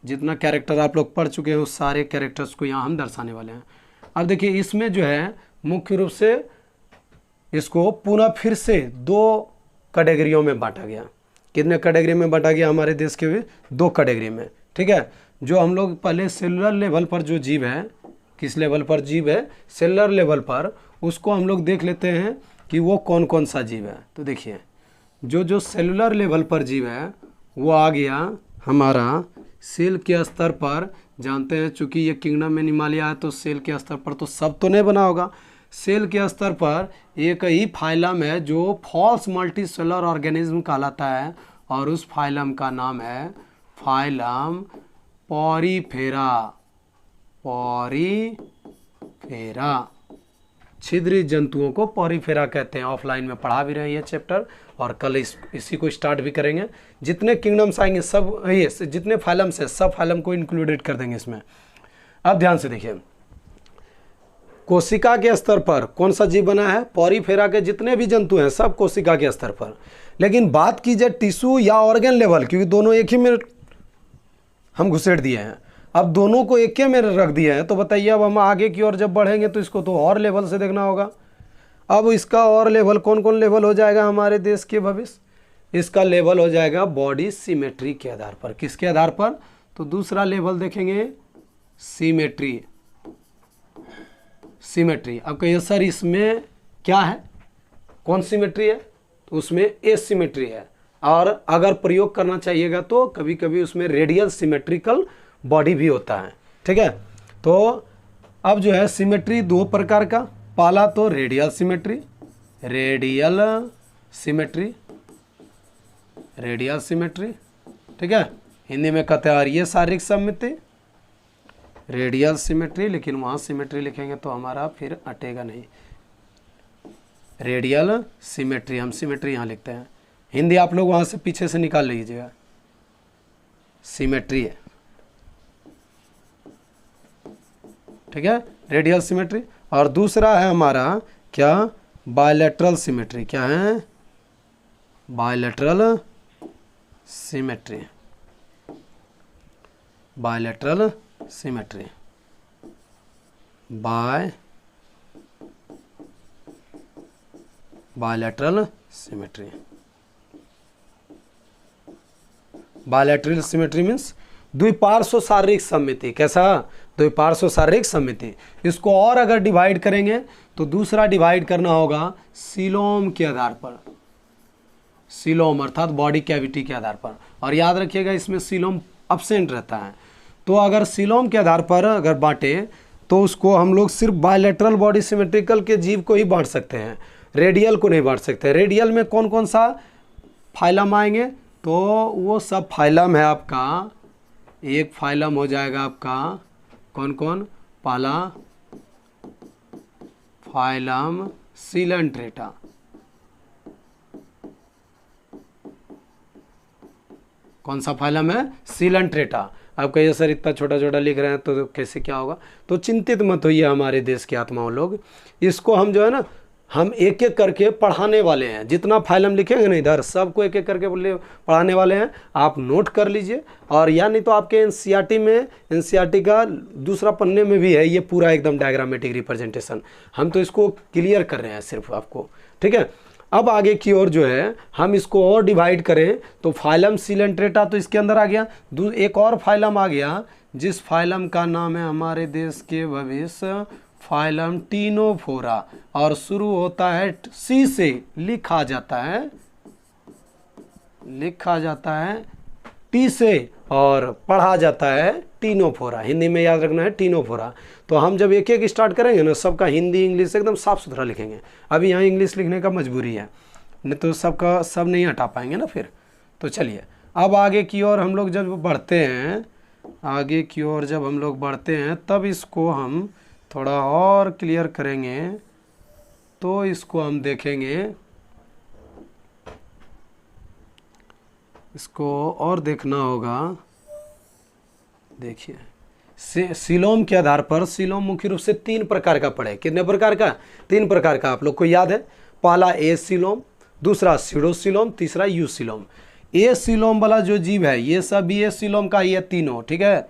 [SPEAKER 1] जितना कैरेक्टर आप लोग पढ़ चुके हैं उस सारे कैरेक्टर्स को यहाँ हम दर्शाने वाले हैं। अब देखिए इसमें जो है मुख्य रूप से इसको पुनः फिर से 2 कैटेगरियों में बांटा गया। कितने कैटेगरी में बांटा गया हमारे देश के भी? 2 कैटेगरी में, ठीक है। जो हम लोग पहले सेलुलर लेवल पर जो जीव है, किस लेवल पर जीव है? सेलुलर लेवल पर, उसको हम लोग देख लेते हैं कि वो कौन कौन सा जीव है। तो देखिए जो सेलुलर लेवल पर जीव है वो आ गया हमारा सेल के स्तर पर। जानते हैं चूंकि ये किंगडम एनिमालिया है तो सेल के स्तर पर तो सब तो नहीं बना होगा। सेल के स्तर पर एक ही फाइलम है जो फॉल्स मल्टीसेलुलर ऑर्गेनिज्म कहलाता है, और उस फाइलम का नाम है फाइलम पॉरीफेरा, पॉरीफेरा। छिद्री जंतुओं को पॉरीफेरा कहते हैं। ऑफलाइन में पढ़ा भी रहे हैं ये चैप्टर, और कल इसी को स्टार्ट भी करेंगे। जितने किंगडम्स आएंगे सब ये जितने फाइलम्स है सब फाइलम को इंक्लूडेड कर देंगे इसमें। अब ध्यान से देखिए कोशिका के स्तर पर कौन सा जीव बना है? पॉरीफेरा के जितने भी जंतु हैं सब कोशिका के स्तर पर। लेकिन बात की जाए टिश्यू या ऑर्गन लेवल, क्योंकि दोनों एक ही में हम घुसेड़ दिए हैं, अब दोनों को एक ही में रख दिए हैं, तो बताइए अब हम आगे की ओर जब बढ़ेंगे तो इसको तो और लेवल से देखना होगा। अब इसका और लेवल कौन कौन लेवल हो जाएगा हमारे देश के भविष्य? इसका लेवल हो जाएगा बॉडी सिमेट्री के आधार पर। किसके आधार पर? तो दूसरा लेवल देखेंगे सिमेट्री, सिमेट्री। अब कहिए सर इसमें क्या है, कौन सिमेट्री है? तो उसमें एसिमेट्री है, और अगर प्रयोग करना चाहिएगा तो कभी कभी उसमें रेडियल सिमेट्रिकल बॉडी भी होता है, ठीक है। तो अब जो है सिमेट्री 2 प्रकार का, पहला तो radial symmetry, radial symmetry, radial symmetry, ठीक है, हिंदी में कहते हैं ये शारीरिक सममिति, रेडियल सिमेट्री, लेकिन वहाँ सिमेट्री लिखेंगे तो हमारा फिर अटेगा नहीं। रेडियल सिमेट्री, हम सिमेट्री यहाँ लिखते हैं। हिंदी आप लोग वहाँ से पीछे से निकाल लीजिएगा, सिमेट्री है, ठीक है, रेडियल सिमेट्री। और दूसरा है हमारा क्या, बायलैटरल सिमेट्री। क्या है, bilateral symmetry, bilateral symmetry, bilateral symmetry. Bilateral symmetry means द्विपार्श्व शारीरिक सममिति। कैसा, द्विपार्श्व शारीरिक सममिति। इसको और अगर डिवाइड करेंगे तो दूसरा डिवाइड करना होगा सीलोम के आधार पर, सीलोम अर्थात बॉडी कैविटी के आधार पर। और याद रखिएगा इसमें सीलोम अब्सेंट रहता है। तो अगर सीलोम के आधार पर अगर बांटे तो उसको हम लोग सिर्फ बायलैटरल बॉडी सिमेट्रिकल के जीव को ही बांट सकते हैं, रेडियल को नहीं बांट सकते। रेडियल में कौन कौन सा फाइलम आएंगे, तो वो सब फाइलम है आपका, एक फाइलम हो जाएगा आपका कौन कौन, पहला फाइलम सिलेंट्रेटा, कौन सा फाइलम है, सिलेंट्रेटा। आप कहिए सर इतना छोटा छोटा लिख रहे हैं तो कैसे क्या होगा, तो चिंतित मत होइए हमारे देश के आत्माओं लोग, इसको हम जो है ना, हम एक एक करके पढ़ाने वाले हैं। जितना फाइलम लिखेंगे ना इधर सबको एक एक करके पढ़ाने वाले हैं, आप नोट कर लीजिए। और या नहीं तो आपके एनसीईआरटी में, एनसीईआरटी का दूसरा पन्ने में भी है ये पूरा एकदम डायग्रामेटिक रिप्रेजेंटेशन। हम तो इसको क्लियर कर रहे हैं सिर्फ आपको, ठीक है। अब आगे की ओर जो है हम इसको और डिवाइड करें तो फाइलम सिलेंट्रेटा तो इसके अंदर आ गया। एक और फाइलम आ गया जिस फाइलम का नाम है हमारे देश के भविष्य फाइलम टीनोफोरा, और शुरू होता है सी से, लिखा जाता है टी से और पढ़ा जाता है टीनोफोरा। हिंदी में याद रखना है टीनोफोरा। तो हम जब एक एक स्टार्ट करेंगे ना, सबका हिंदी इंग्लिश एकदम साफ सुथरा लिखेंगे। अभी यहाँ इंग्लिश लिखने का मजबूरी है, नहीं तो सबका सब नहीं हटा पाएंगे ना फिर। तो चलिए अब आगे की ओर हम लोग जब बढ़ते हैं, आगे की ओर जब हम लोग बढ़ते हैं तब इसको हम थोड़ा और क्लियर करेंगे। तो इसको हम देखेंगे, इसको और देखना होगा। देखिए सीलोम के आधार पर, सीलोम मुख्य रूप से 3 प्रकार का पड़े। कितने प्रकार का, 3 प्रकार का आप लोग को याद है। पहला ए सीलोम, दूसरा सीडोसीलोम, तीसरा यू सीलोम। ए सीलोम वाला जो जीव है ये सब ए सीलोम का ही है तीनों, ठीक है।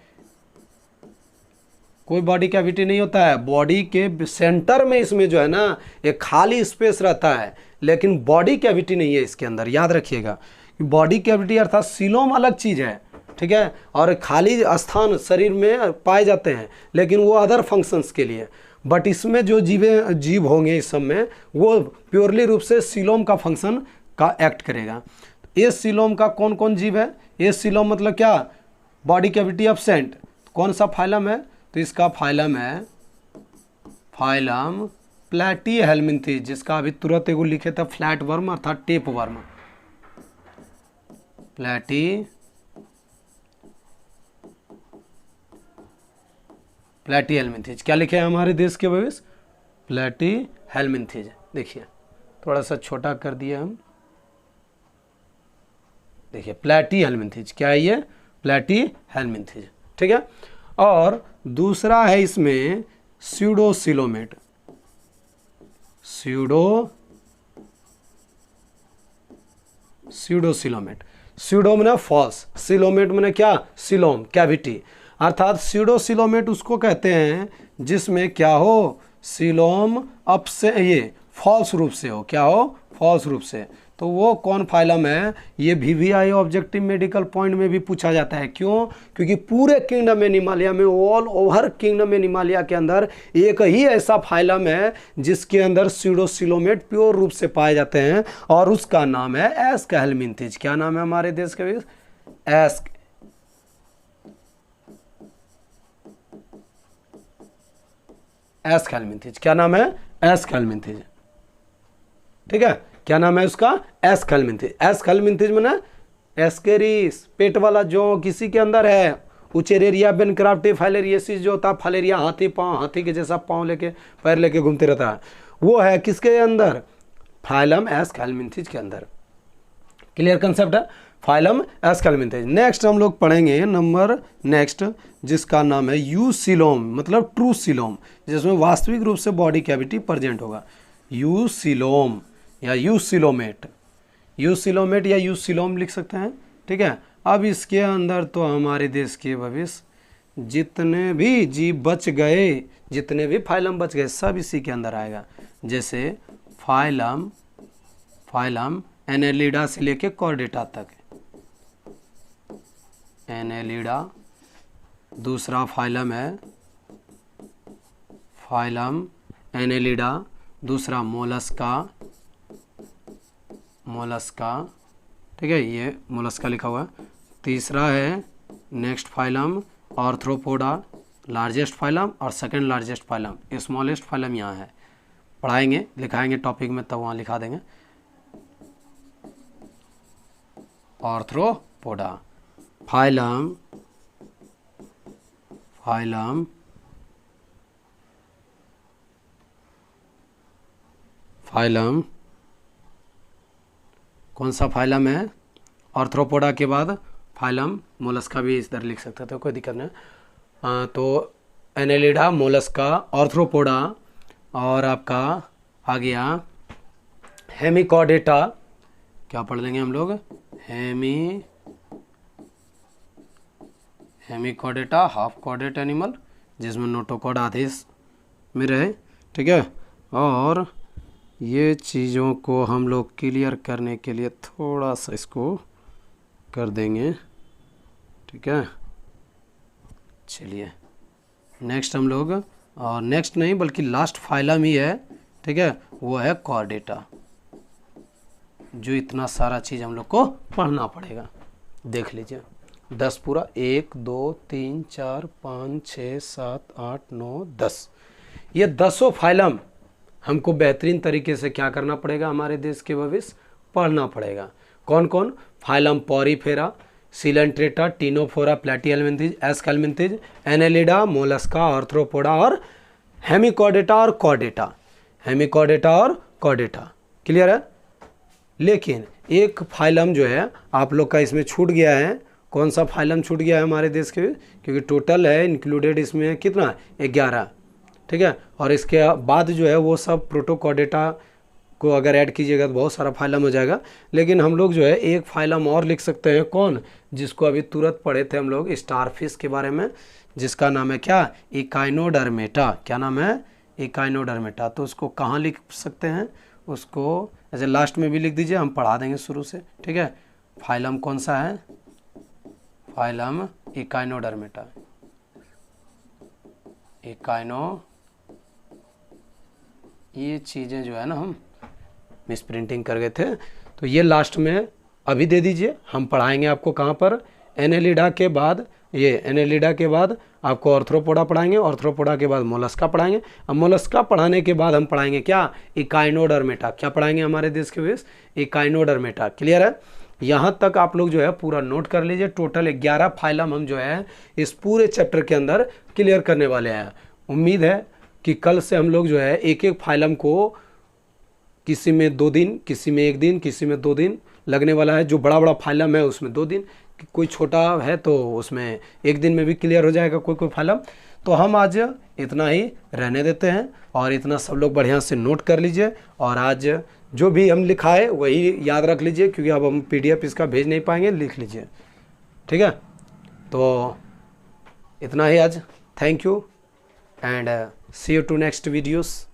[SPEAKER 1] कोई बॉडी कैविटी नहीं होता है, बॉडी के सेंटर में इसमें जो है ना एक खाली स्पेस रहता है, लेकिन बॉडी कैविटी नहीं है इसके अंदर। याद रखिएगा बॉडी कैविटी अर्थात सीलोम अलग चीज़ है, ठीक है, और खाली स्थान शरीर में पाए जाते हैं, लेकिन वो अदर फंक्शंस के लिए। बट इसमें जो जीव होंगे इस सब में वो प्योरली रूप से सीलोम का फंक्शन का एक्ट करेगा। ए सीलोम का कौन कौन जीव है, ए सीलोम मतलब क्या, बॉडी कैविटी एब्सेंट। कौन सा फाइलम है, तो इसका फाइलम है फाइलम प्लैटीहेल्मिन्थीज, जिसका अभी तुरंत एगो लिखे था फ्लैट वर्म अर्थात टेप वर्म, प्लैटीहेल्मिन्थीज। क्या लिखे हैं हमारे देश के भविष्य, प्लैटीहेल्मिन्थीज। देखिए थोड़ा सा छोटा कर दिए हम, देखिए प्लैटीहेल्मिन्थीज क्या है ये, प्लैटीहेल्मिन्थीज, ठीक है। और दूसरा है इसमें स्यूडोसिलोमेट, स्यूडोसिलोमेट। स्यूडो मैंने फॉल्स, सिलोमेट मैंने क्या, सिलोम कैविटी, अर्थात स्यूडोसिलोमेट उसको कहते हैं जिसमें क्या हो, सिलोम अप से ये फॉल्स रूप से हो, क्या हो, फॉल्स रूप से। तो वो कौन फाइलम है, ये VVI ऑब्जेक्टिव मेडिकल पॉइंट में भी पूछा जाता है। क्यों, क्योंकि पूरे किंगडम एनिमालिया में, ऑल ओवर किंगडम एनिमालिया के अंदर एक ही ऐसा फाइलम है जिसके अंदर स्यूडोसिलोमेट प्योर रूप से पाए जाते हैं, और उसका नाम है एस्केहेल्मिन्थीज। क्या नाम है हमारे देश के, एस्केहेल्मिन्थीज। क्या नाम है, एस्केहेल्मिन्थीज, ठीक है। क्या नाम है उसका, एस्केहेल्मिन्थीज। एस्केहेल्मिन्थीज माने एस्केरिस, पेट वाला जो किसी के अंदर है उचेरेरिया बेनक्राफ्टी फाइलेरियसिस जो होता है, फाइलेरिया हाथी पाँव, हाथी के जैसा पाँव लेके पैर लेके घूमते रहता है, वो है किसके अंदर, फाइलम एस्केलमिंथिज के अंदर। क्लियर कंसेप्ट है, फाइलम एस्केलमिंथिज। नेक्स्ट हम लोग पढ़ेंगे नंबर नेक्स्ट, जिसका नाम है यूसिलोम, मतलब ट्रू सिलोम, जिसमें वास्तविक रूप से बॉडी कैविटी प्रेजेंट होगा। यूसिलोम या यूसिलोमेट, यूसिलोमेट या यूसिलोम लिख सकते हैं, ठीक है। अब इसके अंदर तो हमारे देश के भविष्य जितने भी जीव बच गए, जितने भी फाइलम बच गए, सब इसी के अंदर आएगा। जैसे फाइलम, फाइलम एनेलिडा से लेके कॉर्डेटा तक, एनेलिडा दूसरा फाइलम है, फाइलम एनेलिडा दूसरा मोलस्का, मोलस्का, ठीक है, ये मोलस्का लिखा हुआ है। तीसरा है next phylum Arthropoda, largest phylum, और second largest phylum, smallest phylum यहाँ है। पढ़ाएंगे लिखाएंगे टॉपिक में, तब वहाँ लिखा देंगे। आर्थ्रोपोडा, फाइलम, फाइलम, फाइलम कौन सा फाइलम है, आर्थ्रोपोडा के बाद फाइलम मोलस्का भी इधर लिख सकते थे, कोई दिक्कत नहीं। तो एनेलिडा, मोलस्का, आर्थ्रोपोडा, और आपका आ गया हेमिकॉर्डेटा, क्या पढ़ लेंगे हम लोग, हेमिकॉर्डेटा, हाफ कॉर्डेट एनिमल, जिसमें नोटोकॉड आदेश में रहे, ठीक है। और ये चीज़ों को हम लोग क्लियर करने के लिए थोड़ा सा इसको कर देंगे, ठीक है। चलिए नेक्स्ट हम लोग, और नेक्स्ट नहीं बल्कि लास्ट फाइलम ही है, ठीक है, वो है कॉर्डेटा, जो इतना सारा चीज़ हम लोग को पढ़ना पड़ेगा। देख लीजिए 10 पूरा, 1 2 3 4 5 6 7 8 9 10, ये 10 फाइलम हमको बेहतरीन तरीके से क्या करना पड़ेगा, हमारे देश के भविष्य पढ़ना पड़ेगा। कौन कौन, phylum Porifera, Coelenterata, Ctenophora, Platyhelminthes, Aschelminthes, Annelida, Mollusca, Arthropoda, और हेमिकॉर्डेटा और कॉर्डेटा, हेमिकॉर्डेटा और कॉर्डेटा। क्लियर है। लेकिन एक फाइलम जो है आप लोग का इसमें छूट गया है, कौन सा फाइलम छूट गया है हमारे देश के, क्योंकि टोटल है इंक्लूडेड इसमें कितना, 11, ठीक है। और इसके बाद जो है वो सब प्रोटोकॉर्डेटा को अगर ऐड कीजिएगा तो बहुत सारा फाइलम हो जाएगा। लेकिन हम लोग जो है एक फाइलम और लिख सकते हैं, कौन, जिसको अभी तुरंत पढ़े थे हम लोग स्टारफिश के बारे में, जिसका नाम है क्या, इकाइनोडर्मेटा। क्या नाम है, इकाइनोडर्मेटा। तो उसको कहाँ लिख सकते हैं, उसको ऐसे लास्ट में भी लिख दीजिए, हम पढ़ा देंगे शुरू से, ठीक है। फाइलम कौन सा है, फाइलम इकाइनोडर्मेटा, इकाइनो, ये चीज़ें जो है ना हम मिस प्रिंटिंग कर गए थे, तो ये लास्ट में अभी दे दीजिए, हम पढ़ाएंगे आपको कहाँ पर, एनेलिडा के बाद, ये एनेलिडा के बाद आपको आर्थ्रोपोडा पढ़ाएंगे, आर्थ्रोपोडा के बाद मोलस्का पढ़ाएंगे। अब मोलस्का पढ़ाने के बाद हम पढ़ाएंगे क्या, इकाइनोडर्मेटा। क्या पढ़ाएंगे हमारे देश के वेश, इकाइनोडर्मेटा। क्लियर है। यहाँ तक आप लोग जो है पूरा नोट कर लीजिए। टोटल 11 फाइलम हम जो है इस पूरे चैप्टर के अंदर क्लियर करने वाले हैं। उम्मीद है कि कल से हम लोग जो है एक एक फाइलम को, किसी में 2 दिन, किसी में 1 दिन, किसी में 2 दिन लगने वाला है। जो बड़ा बड़ा फाइलम है उसमें 2 दिन, कोई छोटा है तो उसमें 1 दिन में भी क्लियर हो जाएगा कोई फाइलम। तो हम आज इतना ही रहने देते हैं, और इतना सब लोग बढ़िया से नोट कर लीजिए। और आज जो भी हम लिखा है वही याद रख लीजिए, क्योंकि अब हम PDF इसका भेज नहीं पाएंगे, लिख लीजिए, ठीक है। तो इतना ही आज, thank you and see you to next videos.